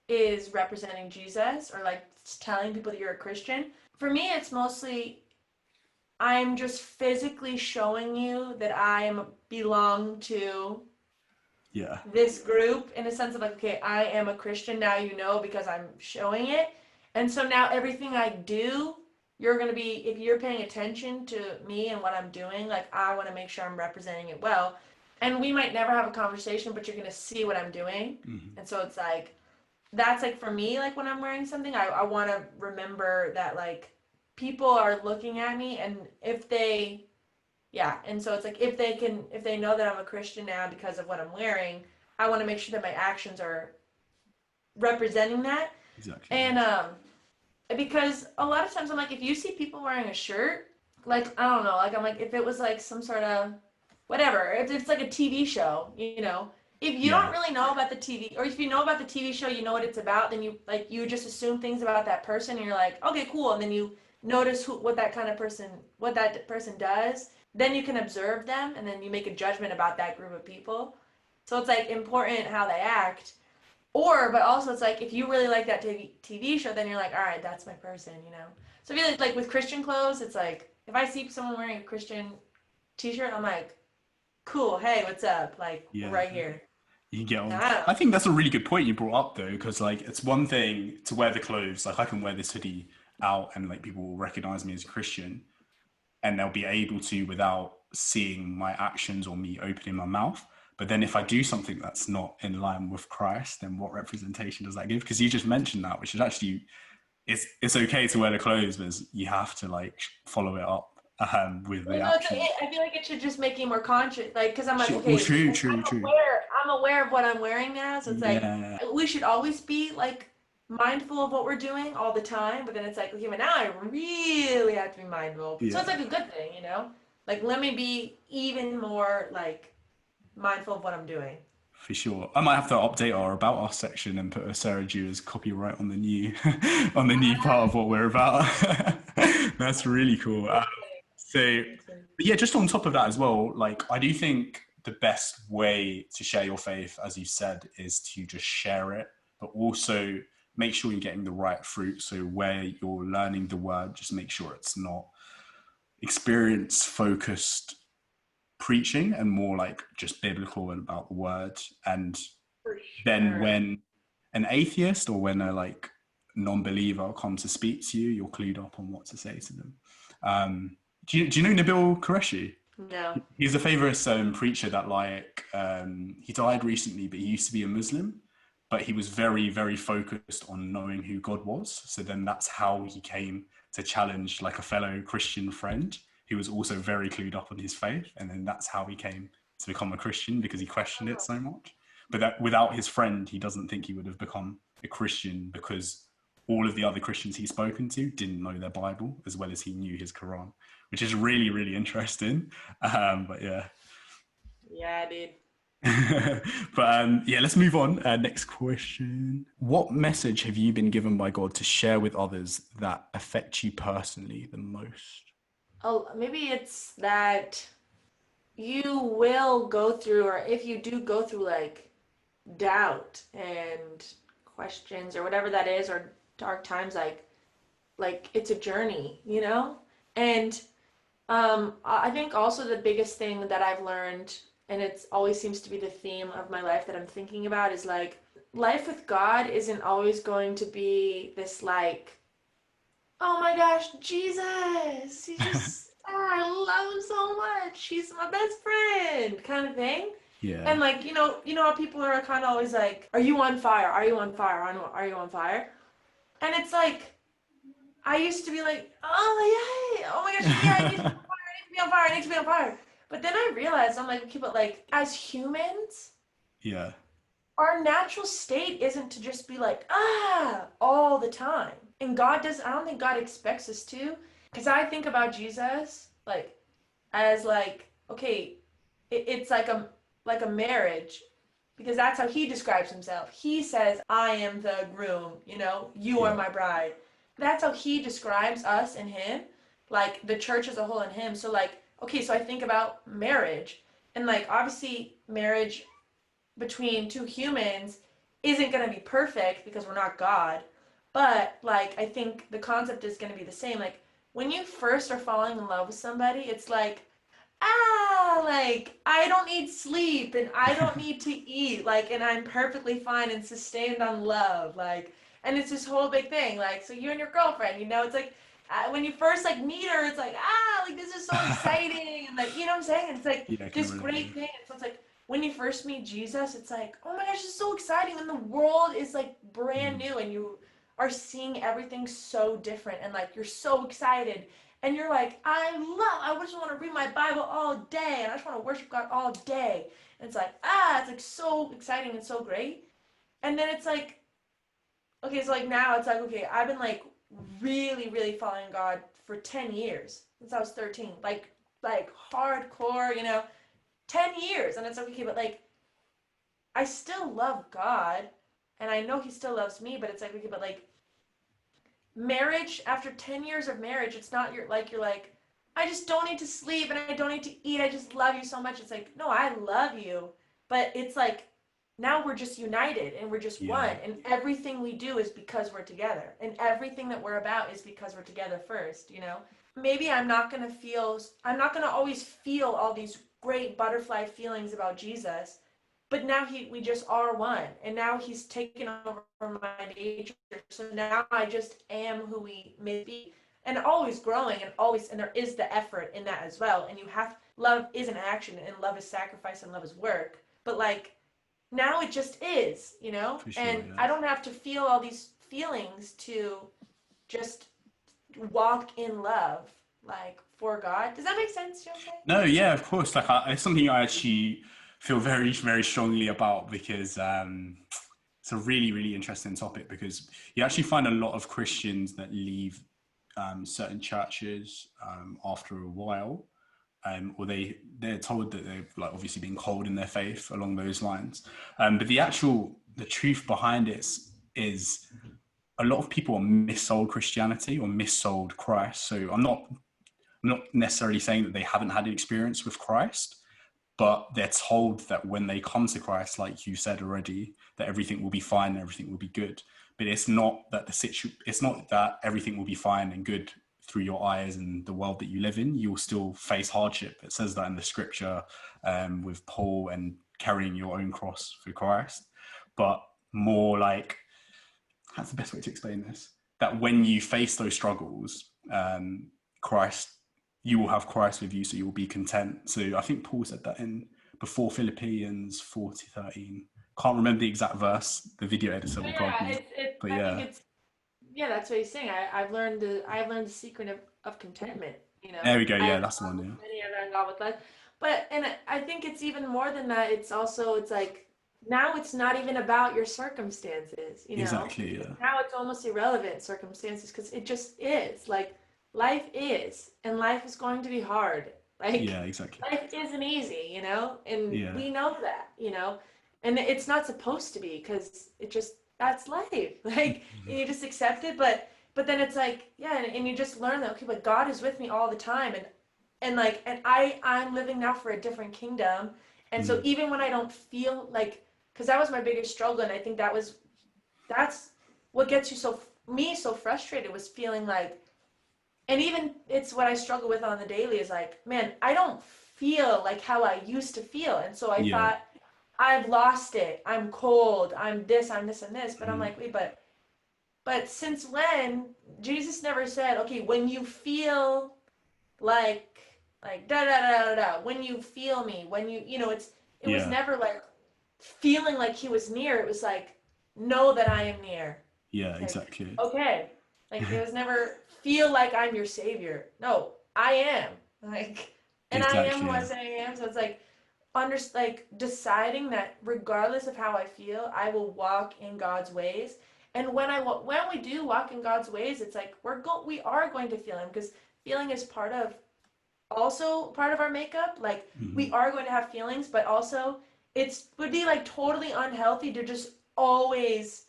[SPEAKER 2] is representing Jesus or like telling people that you're a Christian. For me, it's mostly I'm just physically showing you that belong to
[SPEAKER 1] yeah,
[SPEAKER 2] this group in a sense of like, okay, I am a Christian now, you know, because I'm showing it. And so now everything I do, you're going to be, if you're paying attention to me and what I'm doing, like I want to make sure I'm representing it well. And we might never have a conversation, but you're going to see what I'm doing.
[SPEAKER 1] mm-hmm.
[SPEAKER 2] And so it's like, that's like for me, like when I'm wearing something, I want to remember that like people are looking at me and if they yeah, and so it's like if they know that I'm a Christian now because of what I'm wearing, I want to make sure that my actions are representing that.
[SPEAKER 1] Exactly.
[SPEAKER 2] And because a lot of times I'm like if you see people wearing a shirt, like I don't know, like I'm like if it was like some sort of whatever, if it's like a TV show, you know, if you
[SPEAKER 1] Yeah,
[SPEAKER 2] don't really know about the TV or if you know about the TV show, you know what it's about, then you just assume things about that person and you're like, "Okay, cool." And then you notice what that person does, then you can observe them and then you make a judgment about that group of people. So it's like important how they act. But also it's like if you really like that TV show, then you're like, all right, that's my person, you know. So I feel like with Christian clothes, it's like if I see someone wearing a Christian T-shirt, I'm like, cool. Hey, what's up? Like,
[SPEAKER 1] Yeah.
[SPEAKER 2] right here.
[SPEAKER 1] You can get on.
[SPEAKER 2] I don't
[SPEAKER 1] I
[SPEAKER 2] know.
[SPEAKER 1] think that's a really good point you brought up though, because like it's one thing to wear the clothes. Like I can wear this hoodie out and like people will recognize me as a Christian and they'll be able to without seeing my actions or me opening my mouth. But then if I do something that's not in line with Christ, then what representation does that give? Because you just mentioned that, which is actually it's okay to wear the clothes, but you have to like follow it up with the
[SPEAKER 2] Well, no,
[SPEAKER 1] actions.
[SPEAKER 2] I feel like it should just make you more conscious. Like, because I'm like,
[SPEAKER 1] Well,
[SPEAKER 2] okay,
[SPEAKER 1] true,
[SPEAKER 2] like,
[SPEAKER 1] true, true.
[SPEAKER 2] I'm aware of what I'm wearing now. So it's like,
[SPEAKER 1] Yeah,
[SPEAKER 2] we should always be like mindful of what we're doing all the time. But then it's like, okay, but now I really have to be mindful. So it's
[SPEAKER 1] yeah.
[SPEAKER 2] like a good thing, you know? Like, let me be even more like mindful of what I'm doing.
[SPEAKER 1] For sure. I might have to update our about us section and put a Sarah Juers copyright on the new on the new part of what we're about. That's really cool. So but yeah, just on top of that as well, like I do think the best way to share your faith, as you said, is to just share it, but also make sure you're getting the right fruit. So where you're learning the word, just make sure it's not experience focused preaching and more like just biblical and about the word. And
[SPEAKER 2] For
[SPEAKER 1] then
[SPEAKER 2] sure.
[SPEAKER 1] when an atheist or when a like non-believer comes to speak to you, you're clued up on what to say to them. Do you know Nabil Qureshi?
[SPEAKER 2] No.
[SPEAKER 1] He's a famous preacher that like he died recently, but he used to be a Muslim, but he was very, very focused on knowing who God was. So then that's how he came to challenge like a fellow Christian friend who was also very clued up on his faith. And then that's how he came to become a Christian because he questioned it so much. But that without his friend, he doesn't think he would have become a Christian because all of the other Christians he's spoken to didn't know their Bible as well as he knew his Quran, which is really, really interesting. But yeah.
[SPEAKER 2] Yeah, dude.
[SPEAKER 1] But yeah, let's move on. Next question. What message have you been given by God to share with others that affect you personally the most?
[SPEAKER 2] Oh, maybe it's that you will go through, or if you do go through like doubt and questions or whatever that is, or dark times, like it's a journey, you know? And I think also the biggest thing that I've learned, and it always seems to be the theme of my life that I'm thinking about, is like life with God isn't always going to be this like, oh my gosh, Jesus, he just, I love him so much. He's my best friend, kind of thing.
[SPEAKER 1] Yeah.
[SPEAKER 2] And like, you know how people are kind of always like, are you on fire? Are you on fire? Are you on fire? And it's like, I used to be like, oh yeah, oh my gosh, yeah, I need to be on fire, I need to be on fire, I need to be on fire. But then I realized, I'm like, okay, but like, as humans,
[SPEAKER 1] Yeah.
[SPEAKER 2] our natural state isn't to just be like, all the time. And God does, I don't think God expects us to. Because I think about Jesus, like, as like, okay, it's like a marriage, because that's how he describes himself. He says, I am the groom, you are
[SPEAKER 1] Yeah.
[SPEAKER 2] my bride. That's how he describes us and him, like the church as a whole and him. So like, okay, so I think about marriage, and like obviously marriage between two humans isn't going to be perfect because we're not God. But like I think the concept is going to be the same. Like when you first are falling in love with somebody, it's like, like I don't need sleep and I don't need to eat, like, and I'm perfectly fine and sustained on love, like, and it's this whole big thing, like, so you and your girlfriend, it's like, when you first like meet her, it's like, like this is so exciting, and like, you know what I'm saying? It's like
[SPEAKER 1] Yeah, I can
[SPEAKER 2] this
[SPEAKER 1] relate.
[SPEAKER 2] great thing. And so it's like when you first meet Jesus, it's like, oh my gosh, it's so exciting, and the world is like brand
[SPEAKER 1] Mm.
[SPEAKER 2] new, and you are seeing everything so different, and like you're so excited, and you're like, I just want to read my Bible all day, and I just want to worship God all day. And it's like, it's like so exciting and so great. And then it's like, okay, so like now it's like, okay, I've been like really, really following God for 10 years since I was 13, like hardcore, 10 years. And it's like, okay, but like, I still love God, and I know He still loves me, but it's like, okay, but like, marriage, after 10 years of marriage, it's not you're like, I just don't need to sleep and I don't need to eat, I just love you so much. It's like, no, I love you, but it's like now we're just united and we're just one,
[SPEAKER 1] Yeah.
[SPEAKER 2] and everything we do is because we're together, and everything that we're about is because we're together first. Maybe I'm not going to always feel all these great butterfly feelings about Jesus, but now we just are one, and now he's taken over my nature. So now I just am who we may be, and always growing, and there is the effort in that as well. And love is an action, and love is sacrifice, and love is work. But like now it just is,
[SPEAKER 1] For sure,
[SPEAKER 2] and
[SPEAKER 1] yeah.
[SPEAKER 2] I don't have to feel all these feelings to just walk in love, like for God. Does that make sense, Jose?
[SPEAKER 1] No, yeah, of course. Like, it's something I actually feel very, very strongly about because it's a really, really interesting topic because you actually find a lot of Christians that leave certain churches after a while, or they're told that they've like obviously been cold in their faith along those lines. But the truth behind it is a lot of people are missold Christianity or missold Christ. So I'm not necessarily saying that they haven't had an experience with Christ, but they're told that when they come to Christ, like you said already, that everything will be fine and everything will be good. But it's not that it's not that everything will be fine and good through your eyes and the world that you live in. You'll still face hardship. It says that in the scripture with Paul and carrying your own cross for Christ. But more like, that's the best way to explain this, that when you face those struggles, Christ, you will have Christ with you, so you'll be content. So I think Paul said that before Philippians 4:13. Can't remember the exact verse. The video editor will
[SPEAKER 2] Yeah,
[SPEAKER 1] probably. But
[SPEAKER 2] I
[SPEAKER 1] yeah,
[SPEAKER 2] think it's, yeah, that's what he's saying. I've learned the secret of contentment.
[SPEAKER 1] there we go.
[SPEAKER 2] I
[SPEAKER 1] Yeah,
[SPEAKER 2] have
[SPEAKER 1] that's the
[SPEAKER 2] God
[SPEAKER 1] one.
[SPEAKER 2] with
[SPEAKER 1] Yeah,
[SPEAKER 2] many, I learned God with less. But and I think it's even more than that. It's like now it's not even about your circumstances.
[SPEAKER 1] exactly. Yeah,
[SPEAKER 2] Now it's almost irrelevant circumstances because it just is. Like life is, and life is going to be hard. Like
[SPEAKER 1] yeah, exactly.
[SPEAKER 2] life isn't easy, and
[SPEAKER 1] Yeah,
[SPEAKER 2] we know that, and it's not supposed to be because that's life. Like, and you just accept it, but then it's like, yeah, and you just learn that, okay, but God is with me all the time, and I'm living now for a different kingdom, and so even when I don't feel like, because that was my biggest struggle, and I think that's what gets you so frustrated, was feeling like, and even it's what I struggle with on the daily is like, man, I don't feel like how I used to feel. And so I
[SPEAKER 1] yeah,
[SPEAKER 2] thought, I've lost it. I'm cold. I'm this, and this. But I'm like, wait, but since when? Jesus never said, okay, when you feel like da da da da da, when you feel me, when it was
[SPEAKER 1] yeah,
[SPEAKER 2] never like feeling like he was near. It was like, know that I am near.
[SPEAKER 1] yeah,
[SPEAKER 2] Like,
[SPEAKER 1] exactly.
[SPEAKER 2] okay. Like it was never feel like I'm your savior. No, I am. Like, and I am
[SPEAKER 1] Exactly.
[SPEAKER 2] who I
[SPEAKER 1] Yeah,
[SPEAKER 2] say I am. So it's like deciding that regardless of how I feel, I will walk in God's ways. And when we do walk in God's ways, it's like we are going to feel him, because feeling is part of our makeup. Like we are going to have feelings, but also would be like totally unhealthy to just always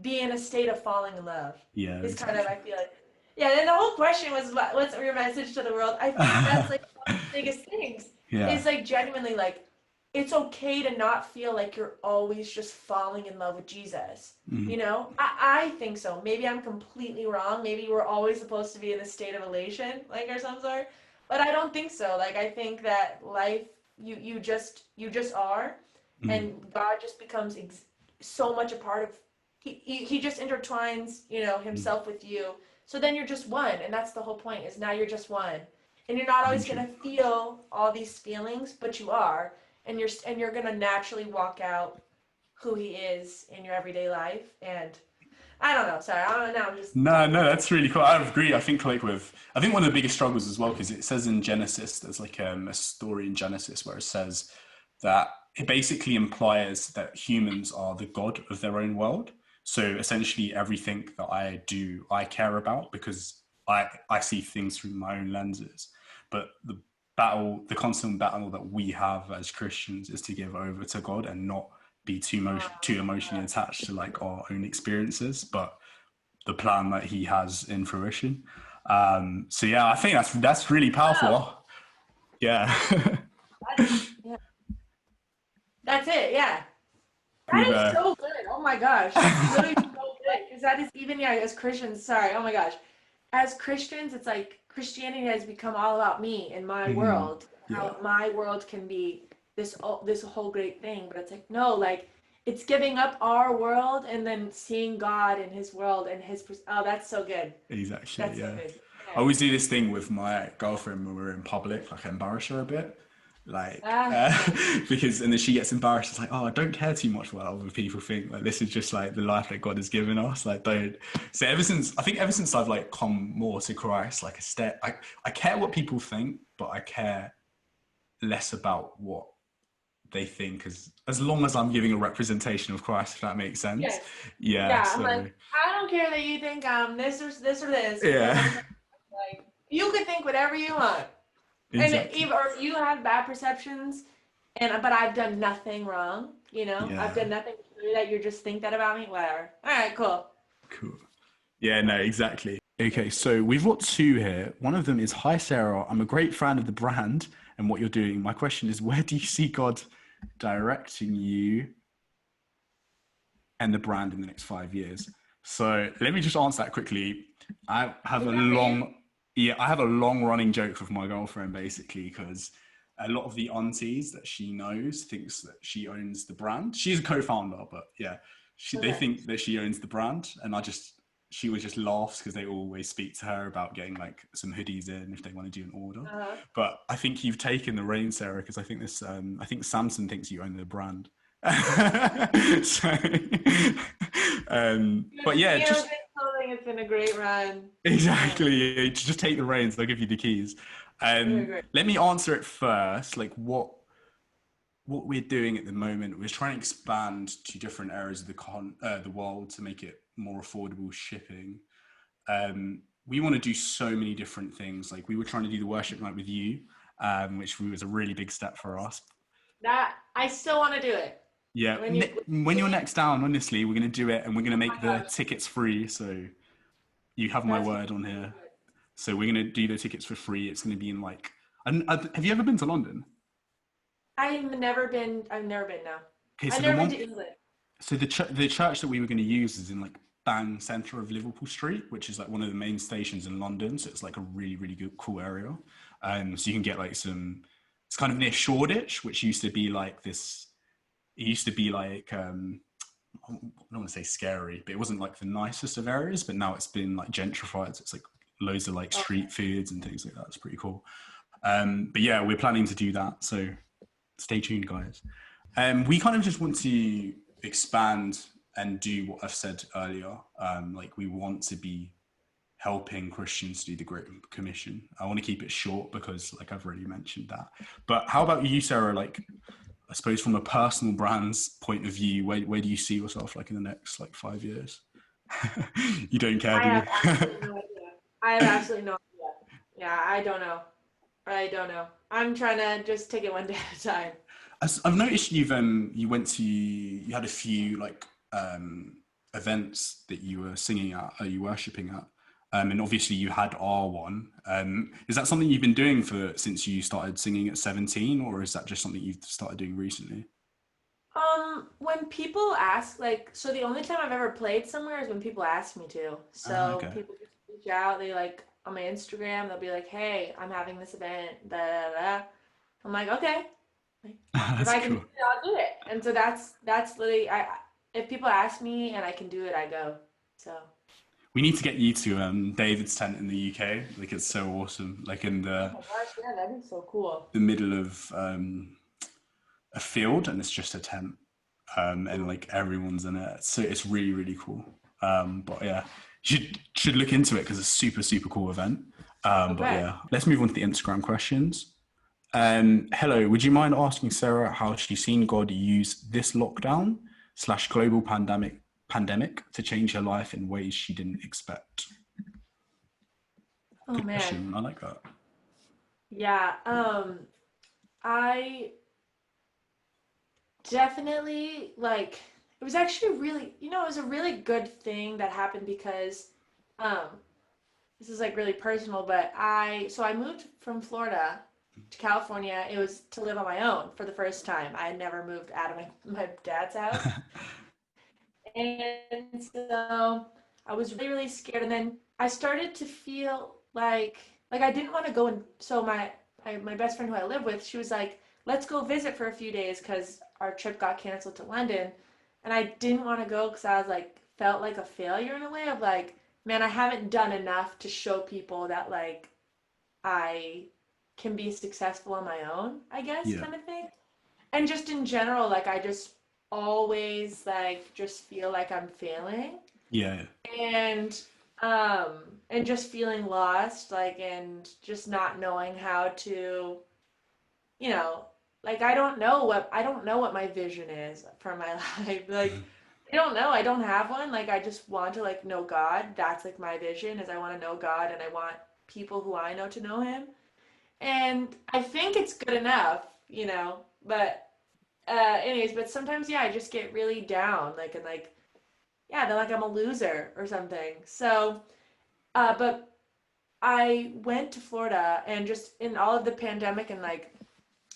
[SPEAKER 2] be in a state of falling in love.
[SPEAKER 1] yeah,
[SPEAKER 2] Is kind of,
[SPEAKER 1] exactly.
[SPEAKER 2] I feel like, yeah. And the whole question was, what's your message to the world? I think that's like one of the biggest things.
[SPEAKER 1] Yeah.
[SPEAKER 2] Is like genuinely like, it's okay to not feel like you're always just falling in love with Jesus. I think so. Maybe I'm completely wrong. Maybe we're always supposed to be in a state of elation, like, or some sort. But I don't think so. Like, I think that life, you just are, and God just becomes so much a part of. He just intertwines, himself with you. So then you're just one, and that's the whole point. Is now you're just one, and you're not always gonna feel all these feelings, but you are, and you're gonna naturally walk out who he is in your everyday life. And I don't know. Sorry, I don't know. I'm just
[SPEAKER 1] No,
[SPEAKER 2] talking.
[SPEAKER 1] no, that's really cool. I agree. I think I think one of the biggest struggles as well, because it says in Genesis, there's like a story in Genesis where it says that it basically implies that humans are the god of their own world. So essentially everything that I do, I care about because I see things through my own lenses. But the constant battle that we have as Christians is to give over to God and not be too emotionally attached to like our own experiences, but the plan that he has in fruition. So yeah, I think that's really
[SPEAKER 2] Wow,
[SPEAKER 1] powerful. Yeah.
[SPEAKER 2] yeah, that's it. Yeah,
[SPEAKER 1] We've
[SPEAKER 2] that is so good. Oh my gosh, that's literally so good. Because that is, even, yeah, as Christians. Sorry. Oh my gosh, as Christians, it's like Christianity has become all about me and my world.
[SPEAKER 1] Yeah.
[SPEAKER 2] how my world can be this whole great thing, but it's like no, like it's giving up our world and then seeing God in His world and oh, that's so good.
[SPEAKER 1] Exactly.
[SPEAKER 2] That's so
[SPEAKER 1] Yeah.
[SPEAKER 2] good.
[SPEAKER 1] I
[SPEAKER 2] Yeah.
[SPEAKER 1] always do this thing with my girlfriend when we're in public, like I embarrass her a bit, like
[SPEAKER 2] Yeah.
[SPEAKER 1] because and then she gets embarrassed. It's like, oh, I don't care too much what other people think. Like this is just like the life that God has given us. Like don't. So ever since I've like come more to Christ, like I care what people think, but I care less about what they think as long as I'm giving a representation of Christ, if that makes sense.
[SPEAKER 2] Yes.
[SPEAKER 1] Yeah.
[SPEAKER 2] Yeah. I'm like,
[SPEAKER 1] So
[SPEAKER 2] I don't care that you think I'm this or this because I'm
[SPEAKER 1] yeah,
[SPEAKER 2] like, you can think whatever you want. And
[SPEAKER 1] exactly.
[SPEAKER 2] even or you have bad perceptions, and but I've done nothing wrong. I've
[SPEAKER 1] Yeah.
[SPEAKER 2] done nothing to do that. You just think that about me. Whatever. All right, cool.
[SPEAKER 1] Cool. Yeah, no, exactly. Okay, so we've got two here. One of them is, Hi Sarah, I'm a great fan of the brand and what you're doing. My question is, where do you see God directing you and the brand in the next 5 years? So let me just answer that quickly. I have
[SPEAKER 2] Is
[SPEAKER 1] a
[SPEAKER 2] that real?
[SPEAKER 1] long, yeah, I have a long running joke with my girlfriend basically because a lot of the aunties that she knows thinks that she owns the brand. She's a co-founder, but yeah, they
[SPEAKER 2] Okay.
[SPEAKER 1] think that she owns the brand, and she was just laughs because they always speak to her about getting like some hoodies in if they want to do an order.
[SPEAKER 2] Uh-huh.
[SPEAKER 1] But I think you've taken the reins, Sarah, because I think Samson thinks you own the brand. So, but yeah, just
[SPEAKER 2] Good clothing. It's been a great run. Yeah.
[SPEAKER 1] exactly. Just take the reins. They'll give you the keys.
[SPEAKER 2] Okay, great.
[SPEAKER 1] Let me answer it first. Like what we're doing at the moment, we're trying to expand to different areas of the world to make it more affordable shipping. We want to do so many different things. Like we were trying to do the worship night with you, which was a really big step for us.
[SPEAKER 2] That I still want to do it.
[SPEAKER 1] Yeah,
[SPEAKER 2] When you,
[SPEAKER 1] when you're next down, honestly, we're going to do it, and we're going to
[SPEAKER 2] oh
[SPEAKER 1] make
[SPEAKER 2] my
[SPEAKER 1] the
[SPEAKER 2] gosh,
[SPEAKER 1] tickets free. So you have my
[SPEAKER 2] that's gonna
[SPEAKER 1] word on
[SPEAKER 2] be so
[SPEAKER 1] here.
[SPEAKER 2] good.
[SPEAKER 1] So we're going to do the tickets for free. It's going to be in like. And have you ever been to London?
[SPEAKER 2] I've never been. I've never been. No,
[SPEAKER 1] Okay,
[SPEAKER 2] I've
[SPEAKER 1] so the
[SPEAKER 2] never been
[SPEAKER 1] one,
[SPEAKER 2] to England.
[SPEAKER 1] so the church that we were going to use is in like bang center of Liverpool Street, which is like one of the main stations in London. So it's like a really really good cool area. So you can get like some. It's kind of near Shoreditch, which used to be like this. It used to be like I don't want to say scary, but it wasn't like the nicest of areas. But now it's been like gentrified. So it's like loads of like
[SPEAKER 2] Oh,
[SPEAKER 1] street foods and things like that. It's pretty cool. But yeah, we're planning to do that. So stay tuned, guys. We kind of just want to expand and do what I've said earlier. Like we want to be helping Christians do the Great Commission. I want to keep it short because, like I've already mentioned that. But how about you, Sarah? Like, I suppose from a personal brand's point of view, where do you see yourself like in the next like 5 years? You don't care,
[SPEAKER 2] I
[SPEAKER 1] do you?
[SPEAKER 2] have absolutely no idea. I have absolutely no idea. Yeah, I don't know. I don't know. I'm trying to just take it one day at a time.
[SPEAKER 1] I've noticed you went to you had a few like events that you were singing at, you worshipping at, and obviously you had R1. Is that something you've been doing for since you started singing at 17, or is that just something you've started doing recently?
[SPEAKER 2] When people ask, like, so the only time I've ever played somewhere is when people ask me to. So
[SPEAKER 1] Okay.
[SPEAKER 2] people just reach out. They like on my Instagram, they'll be like, "Hey, I'm having this event." Da da da. I'm like, okay. Like, if
[SPEAKER 1] That's
[SPEAKER 2] I can do
[SPEAKER 1] cool.
[SPEAKER 2] it, I'll do it. And so that's literally if people ask me and I can do it, I go. So
[SPEAKER 1] We need to get you to David's tent in the UK. Like it's so awesome. Like in
[SPEAKER 2] oh my gosh, yeah, that'd be so cool.
[SPEAKER 1] the middle of a field, and it's just a tent, and
[SPEAKER 2] Ooh,
[SPEAKER 1] like everyone's in it. So it's really really cool. But yeah, you should look into it because it's a super super cool event. But
[SPEAKER 2] okay.
[SPEAKER 1] yeah, let's move on to the Instagram questions. Hello, would you mind asking Sarah how she's seen God use this lockdown slash global pandemic to change her life in ways she didn't expect?
[SPEAKER 2] Oh
[SPEAKER 1] Good
[SPEAKER 2] man.
[SPEAKER 1] question. I like that.
[SPEAKER 2] Yeah. I definitely like it was actually really, it was a really good thing that happened because um this is like really personal, but I moved from Florida to California. It was to live on my own for the first time. I had never moved out of my dad's house. And so I was really, really scared. And then I started to feel like I didn't want to go in. So my best friend who I live with, she was like, let's go visit for a few days because our trip got canceled to London. And I didn't want to go because I was like, felt like a failure in a way of like, man, I haven't done enough to show people that like I can be successful on my own, I guess,
[SPEAKER 1] Yeah.
[SPEAKER 2] kind of thing. And just in general, like I just always like just feel like I'm failing
[SPEAKER 1] Yeah.
[SPEAKER 2] and um and just feeling lost, like, and just not knowing how to, you know, like I don't know what my vision is for my life. Like I don't know. I don't have one. Like I just want to like know God. That's like my vision is I want to know God and I want people who I know to know him. And I think it's good enough, you know, but anyways, but sometimes yeah, I just get really down like and like yeah, they're like I'm a loser or something. So, but I went to Florida and just in all of the pandemic and like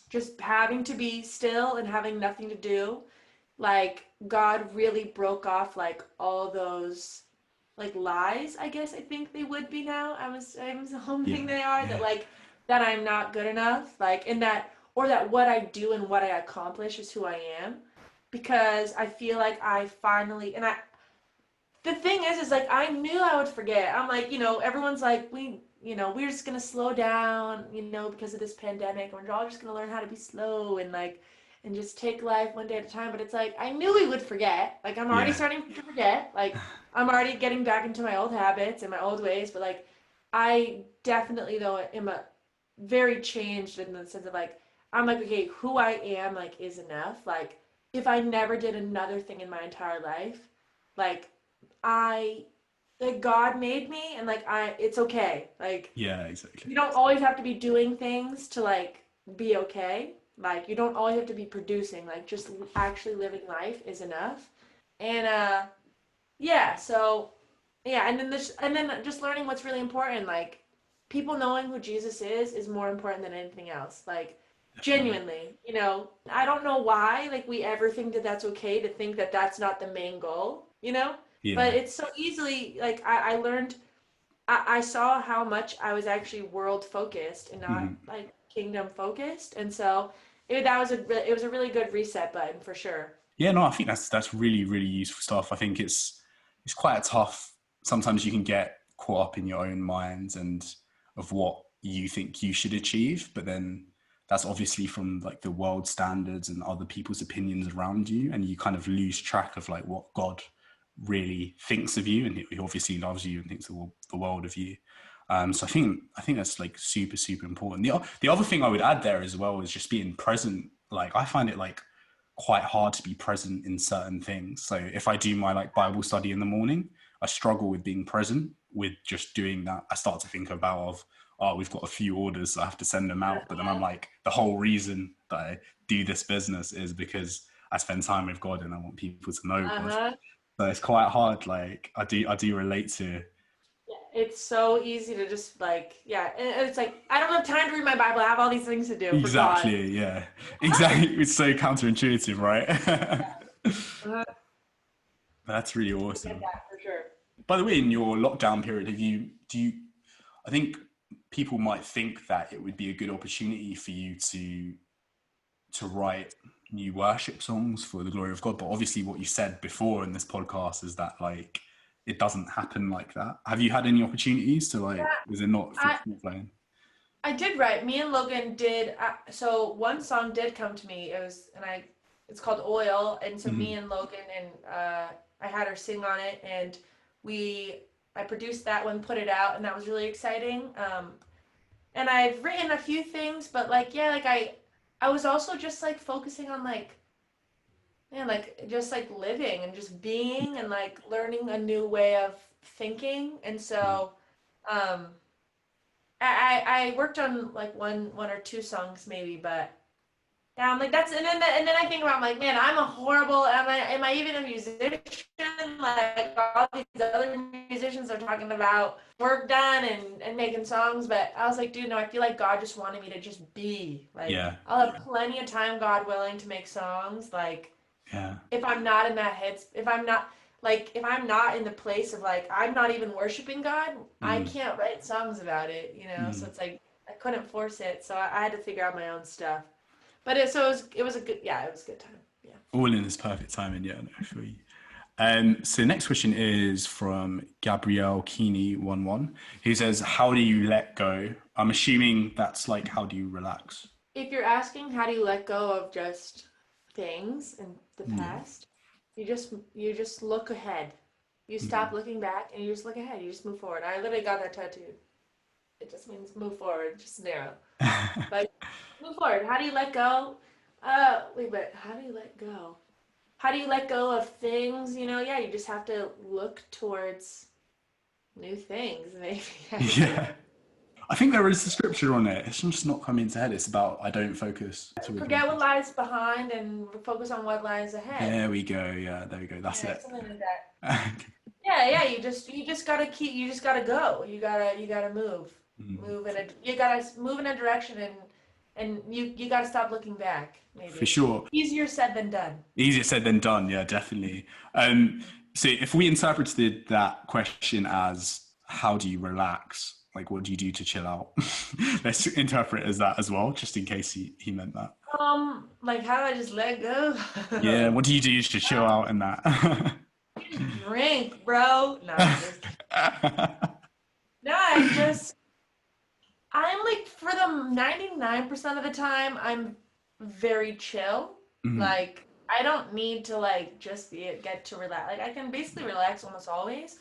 [SPEAKER 2] just having to be still and having nothing to do, like God really broke off like all those like lies, I guess I think they would be now. I'm hoping
[SPEAKER 1] Yeah.
[SPEAKER 2] they are that
[SPEAKER 1] Yeah.
[SPEAKER 2] like that I'm not good enough, like in that or that what I do and what I accomplish is who I am. Because I feel like I finally and I the thing is like I knew I would forget. I'm like, you know, everyone's like, we're just gonna slow down, you know, because of this pandemic. We're all just gonna learn how to be slow and like, and just take life one day at a time. But it's like I knew we would forget. Like I'm already
[SPEAKER 1] Yeah.
[SPEAKER 2] starting to forget. Like I'm already getting back into my old habits and my old ways. But like, I definitely though am a very changed in the sense of like, I'm like, okay, who I am like is enough. Like if I never did another thing in my entire life, like I like God made me and like it's okay. Like
[SPEAKER 1] Yeah, exactly.
[SPEAKER 2] you don't always have to be doing things to like be okay. Like you don't always have to be producing. Like just actually living life is enough. And yeah, so yeah, and then just learning what's really important. Like people knowing who Jesus is more important than anything else. Like
[SPEAKER 1] Definitely.
[SPEAKER 2] genuinely, you know, I don't know why like we ever think that that's okay to think that that's not the main goal, you know? But
[SPEAKER 1] Yeah.
[SPEAKER 2] it's so easily like I learned I saw how much I was actually world focused and not
[SPEAKER 1] Mhm.
[SPEAKER 2] like kingdom focused, and so it was a really good reset button for sure.
[SPEAKER 1] Yeah, no, I think that's really, really useful stuff. I think it's quite a tough. Sometimes you can get caught up in your own minds and of what you think you should achieve, but then that's obviously from like the world standards and other people's opinions around you, and you kind of lose track of like what God really thinks of you, and He obviously loves you and thinks the world of you. So I think that's like super, super important. The other thing I would add there as well is just being present. Like I find it like quite hard to be present in certain things. So if I do my like Bible study in the morning, I struggle with being present with just doing that. I start to think about oh, we've got a few orders, so I have to send them out. But then I'm like, the whole reason that I do this business is because I spend time with God and I want people to know God.
[SPEAKER 2] Uh-huh.
[SPEAKER 1] So it's quite hard. Like I do relate to.
[SPEAKER 2] Yeah, it's so easy to just like, yeah, and it's like I don't have time to read my Bible. I have all these things to do for God.
[SPEAKER 1] Exactly, yeah. Exactly. It's so counterintuitive, right?
[SPEAKER 2] Uh,
[SPEAKER 1] That's really
[SPEAKER 2] I get
[SPEAKER 1] awesome.
[SPEAKER 2] that for sure.
[SPEAKER 1] By the way, in your lockdown period, I think people might think that it would be a good opportunity for you to write new worship songs for the glory of God. But obviously what you said before in this podcast is that like it doesn't happen like that. Have you had any opportunities to like,
[SPEAKER 2] Yeah,
[SPEAKER 1] was it not
[SPEAKER 2] I
[SPEAKER 1] flowing?
[SPEAKER 2] I did write. Me and Logan did. So one song did come to me. It's called Oil, and so me
[SPEAKER 1] Mm-hmm.
[SPEAKER 2] and Logan and I had her sing on it, and I produced that one, put it out, and that was really exciting. And I've written a few things, but like yeah, like I was also just like focusing on like man, like just like living and just being and like learning a new way of thinking, and so. Um, I worked on like one or two songs maybe, but yeah, I'm like that's and then I think about I'm like man, I'm a horrible am I even a musician? Like all these other musicians are talking about work done and making songs, but I was like, dude, no, I feel like God just wanted me to just be like
[SPEAKER 1] Yeah,
[SPEAKER 2] I'll have plenty of time, God willing, to make songs. Like
[SPEAKER 1] yeah.
[SPEAKER 2] if I'm not in that head, if I'm not in the place of like I'm not even worshiping God, I
[SPEAKER 1] Mm,
[SPEAKER 2] can't write songs about it, you know. So
[SPEAKER 1] mm.
[SPEAKER 2] it's like I couldn't force it, so I had to figure out my own stuff. But it was a good, yeah, it was a good time. Yeah.
[SPEAKER 1] All in his perfect timing, yeah, no, I feel you. So the next question is from Gabrielle Keeney11. He says, how do you let go? I'm assuming that's like, how do you relax?
[SPEAKER 2] If you're asking how do you let go of just things in the
[SPEAKER 1] Yeah.
[SPEAKER 2] past, you just look ahead. You stop looking back and you just look ahead. You just move forward. I literally got that tattooed. It just means move forward, just narrow. But move forward. How do you let go? Wait, but how do you let go? How do you let go of things? Yeah, you just have to look towards new things, maybe.
[SPEAKER 1] Yeah. I think there is a scripture on it. It's just not coming to head. It's about, I don't focus.
[SPEAKER 2] Forget what lies behind and focus on what lies ahead.
[SPEAKER 1] There we go. Yeah, there we go. That's it.
[SPEAKER 2] Something like that. Yeah. You just gotta go. You gotta move. You gotta move in a direction and you gotta stop looking back. Maybe.
[SPEAKER 1] For sure.
[SPEAKER 2] Easier said than done.
[SPEAKER 1] Easier said than done. Yeah, definitely. So if we interpreted that question as how do you relax? Like, what do you do to chill out? Let's interpret it as that as well, just in case he meant that.
[SPEAKER 2] Like how do I just let go?
[SPEAKER 1] Yeah, what do you do to chill out in that?
[SPEAKER 2] Drink, bro. No, I'm like, for the 99% of the time, I'm very chill. Like, I don't need to like just get to relax. Like, I can basically relax almost always.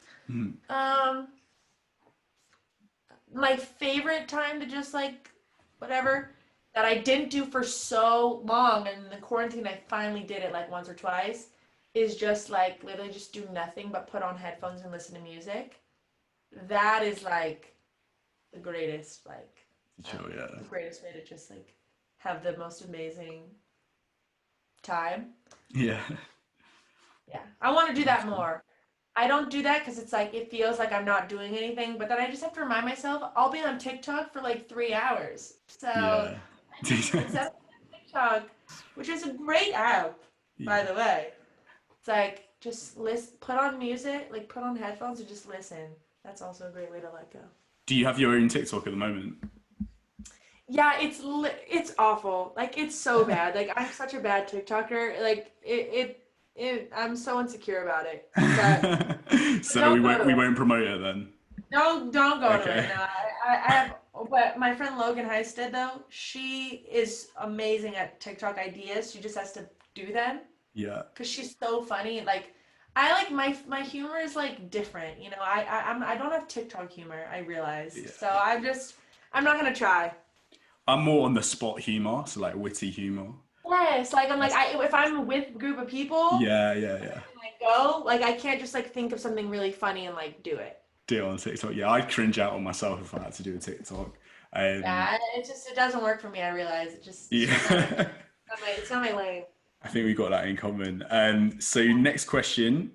[SPEAKER 2] My favorite time to just like whatever that I didn't do for so long, and in the quarantine I finally did it like once or twice, is just like literally just do nothing but put on headphones and listen to music. That is like the greatest, like the greatest way to just like have the most amazing time.
[SPEAKER 1] Yeah.
[SPEAKER 2] I want to do that more. I don't do that because it's like it feels like I'm not doing anything, but then I just have to remind myself I'll be on TikTok for like 3 hours. So instead of TikTok, which is a great app, by the way, it's like just put on music, like put on headphones and just listen. That's also a great way to let go.
[SPEAKER 1] Do you have your own TikTok at the moment?
[SPEAKER 2] Yeah, it's awful. Like, it's so bad. Like, I'm such a bad TikToker. Like, I'm so insecure about it. But
[SPEAKER 1] So we won't promote it then.
[SPEAKER 2] Don't go to it. No, I have. But my friend Logan Heisted, though, she is amazing at TikTok ideas. She just has to do them.
[SPEAKER 1] Yeah.
[SPEAKER 2] Because she's so funny. Like, I like my humor is like different. I don't have TikTok humor. I realize. Yeah. So I'm not gonna try.
[SPEAKER 1] I'm more on the spot humor, so like witty humor.
[SPEAKER 2] Yes, like I'm like if I'm with a group of people.
[SPEAKER 1] Yeah.
[SPEAKER 2] I can't just like think of something really funny and like do it.
[SPEAKER 1] Do it on TikTok. Yeah, I'd cringe out on myself if I had to do a TikTok.
[SPEAKER 2] Yeah, it doesn't work for me. I realize it just.
[SPEAKER 1] Yeah.
[SPEAKER 2] It's not my lane.
[SPEAKER 1] I think we got that in common. So next question,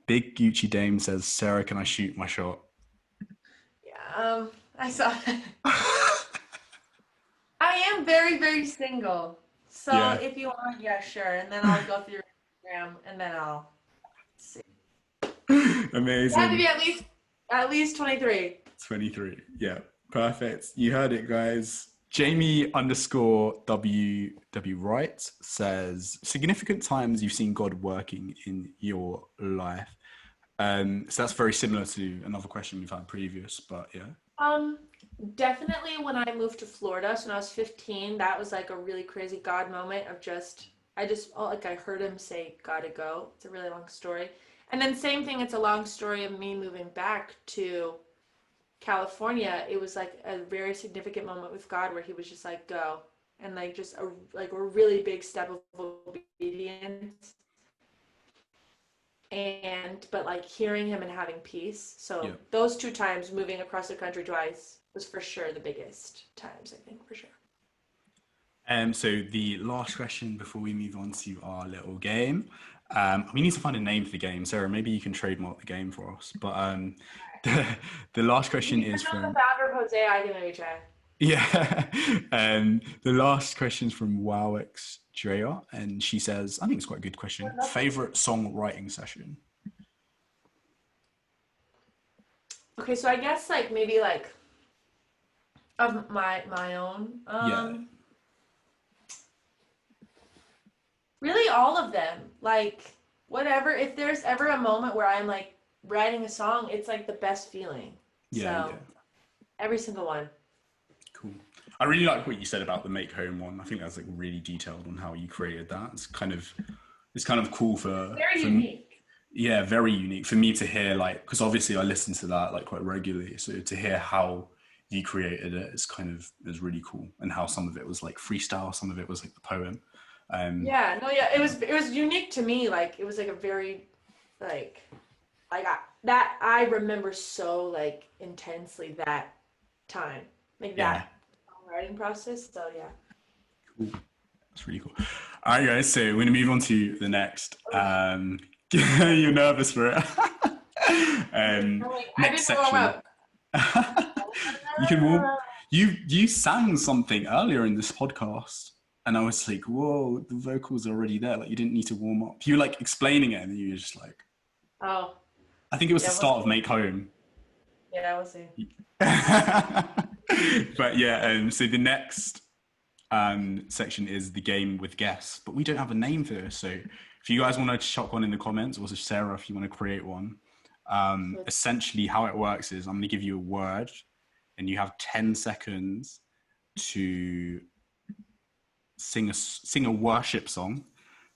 [SPEAKER 1] Big Gucci Dame says, Sarah, can I shoot my shot?
[SPEAKER 2] Yeah, I saw that. I am very, very single. So if you want, yeah, sure. And then I'll go through your Instagram and then I'll see.
[SPEAKER 1] Amazing.
[SPEAKER 2] You have to be at least 23.
[SPEAKER 1] 23. Yeah, perfect. You heard it, guys. Jamie_WW Wright says, significant times you've seen God working in your life. So that's very similar to another question we've had previous, but yeah.
[SPEAKER 2] Definitely when I moved to Florida, so when I was 15, that was like a really crazy God moment of I heard him say, gotta go. It's a really long story. And then same thing, it's a long story of me moving back to California. It was like a very significant moment with God where he was just like, go. And like just a really big step of obedience. But like hearing him and having peace. So those 2 times, moving across the country twice, was for sure the biggest times, I think, for sure.
[SPEAKER 1] So the last question before we move on to our little game. We need to find a name for the game. Sarah, maybe you can trademark the game for us. But the last question is from
[SPEAKER 2] the founder of Hosea. I can maybe try.
[SPEAKER 1] Yeah. The last question is from Wowx Drea, and she says, I think it's quite a good question. Favorite songwriting session?
[SPEAKER 2] Okay, so I guess like maybe like Of my own.
[SPEAKER 1] Yeah.
[SPEAKER 2] Really all of them. Like whatever. If there's ever a moment where I'm like writing a song, it's like the best feeling.
[SPEAKER 1] Yeah,
[SPEAKER 2] So
[SPEAKER 1] yeah.
[SPEAKER 2] every single one.
[SPEAKER 1] Cool. I really like what you said about the make home one. I think that's like really detailed on how you created that. It's kind of cool
[SPEAKER 2] Very
[SPEAKER 1] for
[SPEAKER 2] unique.
[SPEAKER 1] yeah, very unique for me to hear, like, because obviously I listen to that like quite regularly. So to hear how you created it is is really cool, and how some of it was like freestyle, some of it was like the poem.
[SPEAKER 2] Yeah, no, yeah,
[SPEAKER 1] Yeah,
[SPEAKER 2] it was unique to me. Like it was like a very like that I remember so like intensely that time, like
[SPEAKER 1] yeah,
[SPEAKER 2] that writing process. So yeah.
[SPEAKER 1] cool. That's really cool. All right, guys. So we're gonna move on to the next. You're nervous for it.
[SPEAKER 2] I'm like, I
[SPEAKER 1] Next
[SPEAKER 2] didn't warm
[SPEAKER 1] section.
[SPEAKER 2] up.
[SPEAKER 1] You can warm. You sang something earlier in this podcast, and I was like, "Whoa, the vocals are already there. Like you didn't need to warm up." You were like explaining it, and you were just like,
[SPEAKER 2] Oh,
[SPEAKER 1] "I think it was the
[SPEAKER 2] yeah, we'll
[SPEAKER 1] start of
[SPEAKER 2] see.
[SPEAKER 1] Make Home."
[SPEAKER 2] Yeah, we'll see.
[SPEAKER 1] But yeah, so the next section is the game with guests, but we don't have a name for this. So if you guys want to chuck one in the comments, or Sarah, if you want to create one, essentially how it works is I'm going to give you a word, and you have 10 seconds to sing a worship song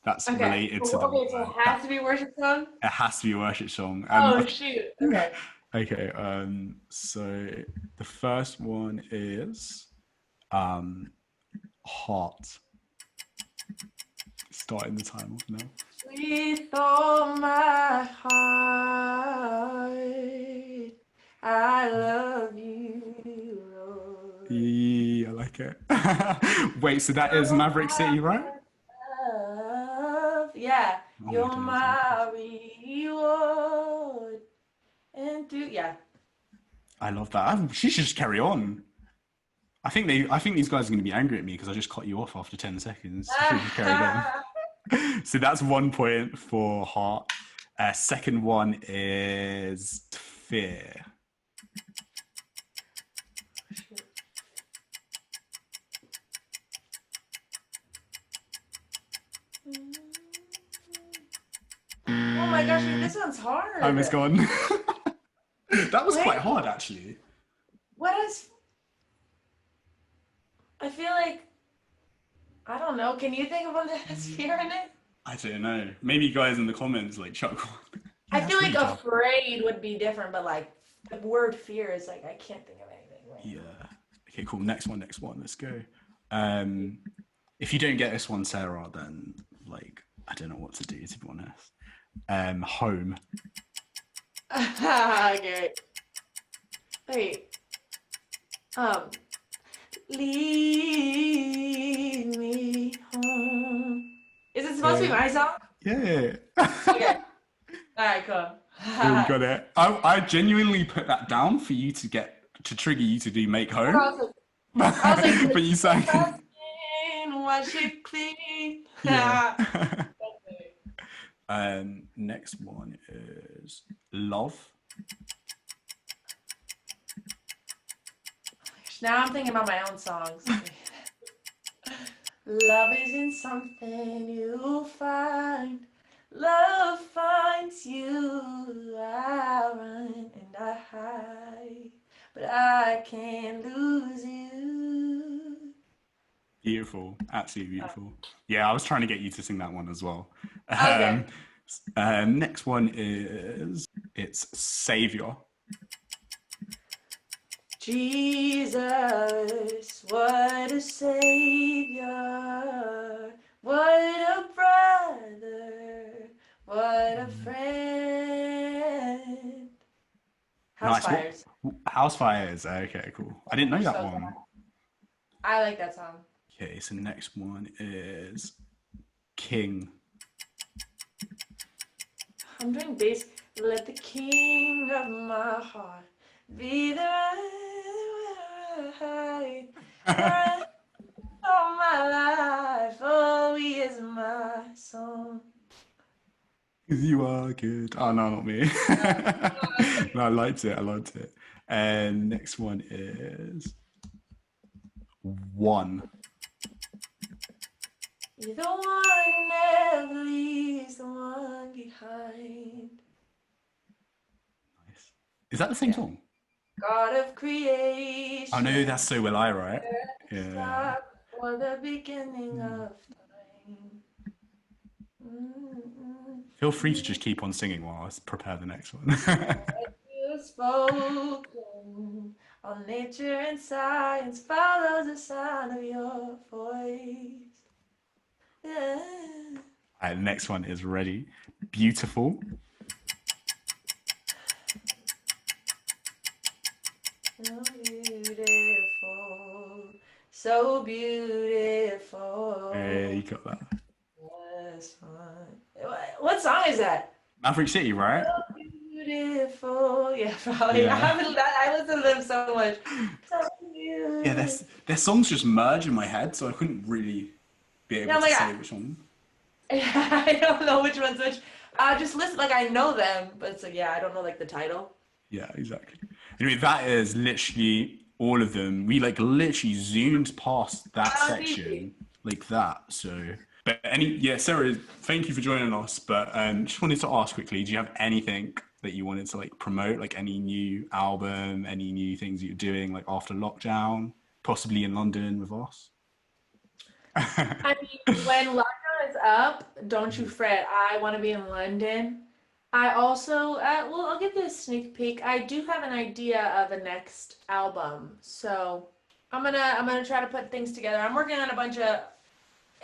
[SPEAKER 1] that's
[SPEAKER 2] Okay.
[SPEAKER 1] related to the
[SPEAKER 2] Okay, so
[SPEAKER 1] word.
[SPEAKER 2] it has to be worship song?
[SPEAKER 1] It has to be a worship song.
[SPEAKER 2] Oh shoot. Okay.
[SPEAKER 1] Okay. So the first one is heart. Starting the time off now.
[SPEAKER 2] With all my heart, I love you, Lord.
[SPEAKER 1] Yeah, I like it. Wait, so that is Maverick City, right?
[SPEAKER 2] Love. Yeah,
[SPEAKER 1] Oh my
[SPEAKER 2] you're
[SPEAKER 1] days, okay.
[SPEAKER 2] my reward. And through, yeah.
[SPEAKER 1] I love that. She should just carry on. I think these guys are going to be angry at me because I just cut you off after 10 seconds. She should have just carried on. So that's 1 point for heart. Second one is fear.
[SPEAKER 2] Oh my gosh, this one's hard.
[SPEAKER 1] Time is gone. That was
[SPEAKER 2] Wait,
[SPEAKER 1] quite hard, actually.
[SPEAKER 2] what is? I feel like I don't know. Can you think of one that has fear in it?
[SPEAKER 1] I don't know. Maybe you guys in the comments like chuck one.
[SPEAKER 2] I
[SPEAKER 1] Yeah,
[SPEAKER 2] feel
[SPEAKER 1] that's
[SPEAKER 2] like
[SPEAKER 1] really tough.
[SPEAKER 2] afraid would be different, but like the word fear is like I can't think of anything right now.
[SPEAKER 1] Yeah. Okay, cool. Next one. Let's go. Um, if you don't get this one, Sarah, then like I don't know what to do, to be honest. Home.
[SPEAKER 2] Okay. Wait. Um. Lead me home. Is it supposed to be
[SPEAKER 1] Yeah.
[SPEAKER 2] my song?
[SPEAKER 1] Yeah.
[SPEAKER 2] Okay. All right. Cool.
[SPEAKER 1] Cool, you got it. I genuinely put that down for you to trigger you to do make home.
[SPEAKER 2] I was like,
[SPEAKER 1] But you sang.
[SPEAKER 2] wash it clean.
[SPEAKER 1] Yeah. Next one is love.
[SPEAKER 2] Now I'm thinking about my own songs. Love isn't something you find. Love finds you. I run and I hide, but I can't lose you.
[SPEAKER 1] Beautiful, absolutely beautiful. Yeah, I was trying to get you to sing that one as well.
[SPEAKER 2] Okay.
[SPEAKER 1] Next one is it's Savior.
[SPEAKER 2] Jesus, what a savior, what a brother, what a friend. House
[SPEAKER 1] Nice.
[SPEAKER 2] Fires.
[SPEAKER 1] House Fires. Okay, cool. I didn't know that
[SPEAKER 2] So
[SPEAKER 1] one.
[SPEAKER 2] I like that song.
[SPEAKER 1] Okay, so next one is King.
[SPEAKER 2] I'm doing bass. Let the king of my heart be the right of my life. Oh, he is my song.
[SPEAKER 1] You are good. Oh no, not me. No, I liked it. And next one is 1.
[SPEAKER 2] You're the one who never leaves the one behind.
[SPEAKER 1] Nice. Is that the same song?
[SPEAKER 2] God of creation.
[SPEAKER 1] Oh no, that's So Will I, right? Yeah.
[SPEAKER 2] Stop for the beginning of time.
[SPEAKER 1] Feel free to just keep on singing while I prepare the next one.
[SPEAKER 2] You spoken, all nature and science follows the sound of your voice. Yeah.
[SPEAKER 1] Alright, the next one is ready. Beautiful.
[SPEAKER 2] So beautiful, so beautiful.
[SPEAKER 1] Hey, you got that.
[SPEAKER 2] Yes, what song is that?
[SPEAKER 1] Maverick City, right?
[SPEAKER 2] So beautiful. Yeah, probably.
[SPEAKER 1] Yeah.
[SPEAKER 2] I listen to them so much. So beautiful.
[SPEAKER 1] Yeah, their songs just merge in my head, so I couldn't really be able to say which one.
[SPEAKER 2] I don't know which one's which. I just listen, like I know them, but it's like, yeah, I don't know like the title.
[SPEAKER 1] Yeah, exactly. Anyway, that is literally all of them. We like literally zoomed past that section like that. So, but Sarah, thank you for joining us. But just wanted to ask quickly, do you have anything that you wanted to like promote, like any new album, any new things that you're doing like after lockdown, possibly in London with us?
[SPEAKER 2] I mean, when lockdown is up, don't you fret. I want to be in London. I also, well, I'll give you a sneak peek. I do have an idea of a next album, so I'm gonna try to put things together. I'm working on a bunch of.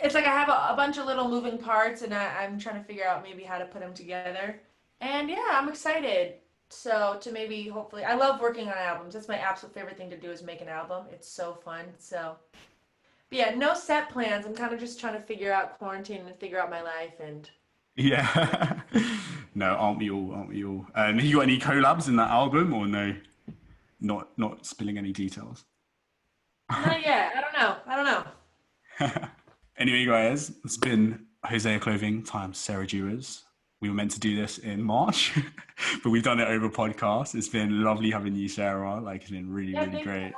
[SPEAKER 2] It's like I have a bunch of little moving parts, and I'm trying to figure out maybe how to put them together. And yeah, I'm excited. So to maybe, hopefully, I love working on albums. That's my absolute favorite thing to do is make an album. It's so fun. So, but yeah, no set plans. I'm kind of just trying to figure out quarantine and figure out my life and.
[SPEAKER 1] Yeah. No, aren't we all? Aren't we all? Have you got any collabs in that album or no? Not spilling any details.
[SPEAKER 2] Not yet. I don't know.
[SPEAKER 1] Anyway, guys, it's been Hosea Clothing times Sarah Juers. We were meant to do this in March, but we've done it over podcast. It's been lovely having you, Sarah. Like, it's been really, really great.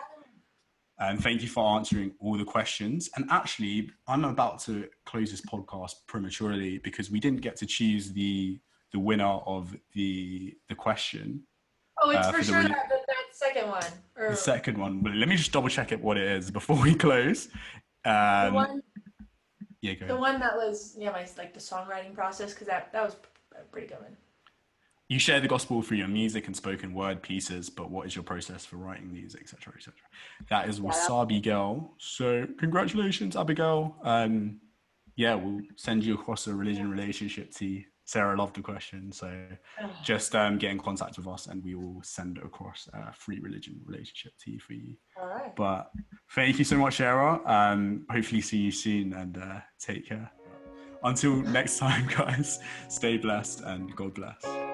[SPEAKER 1] And thank you for answering all the questions. And actually, I'm about to close this podcast prematurely because we didn't get to choose the winner of the question.
[SPEAKER 2] Oh, it's for sure that second one.
[SPEAKER 1] The second one. But let me just double check what it is before we close.
[SPEAKER 2] The one.
[SPEAKER 1] Yeah, go ahead.
[SPEAKER 2] The one that was my like the songwriting process because that was a pretty good one.
[SPEAKER 1] You share the gospel through your music and spoken word pieces, but what is your process for writing music, etc., etc.? That is Wasabi Girl. So congratulations, Abigail. We'll send you across a religion relationship tee. Sarah loved the question, so just get in contact with us and we will send across a free religion relationship tee for you.
[SPEAKER 2] All right.
[SPEAKER 1] But thank you so much, Sarah. Hopefully see you soon and take care. Until next time, guys, stay blessed and God bless.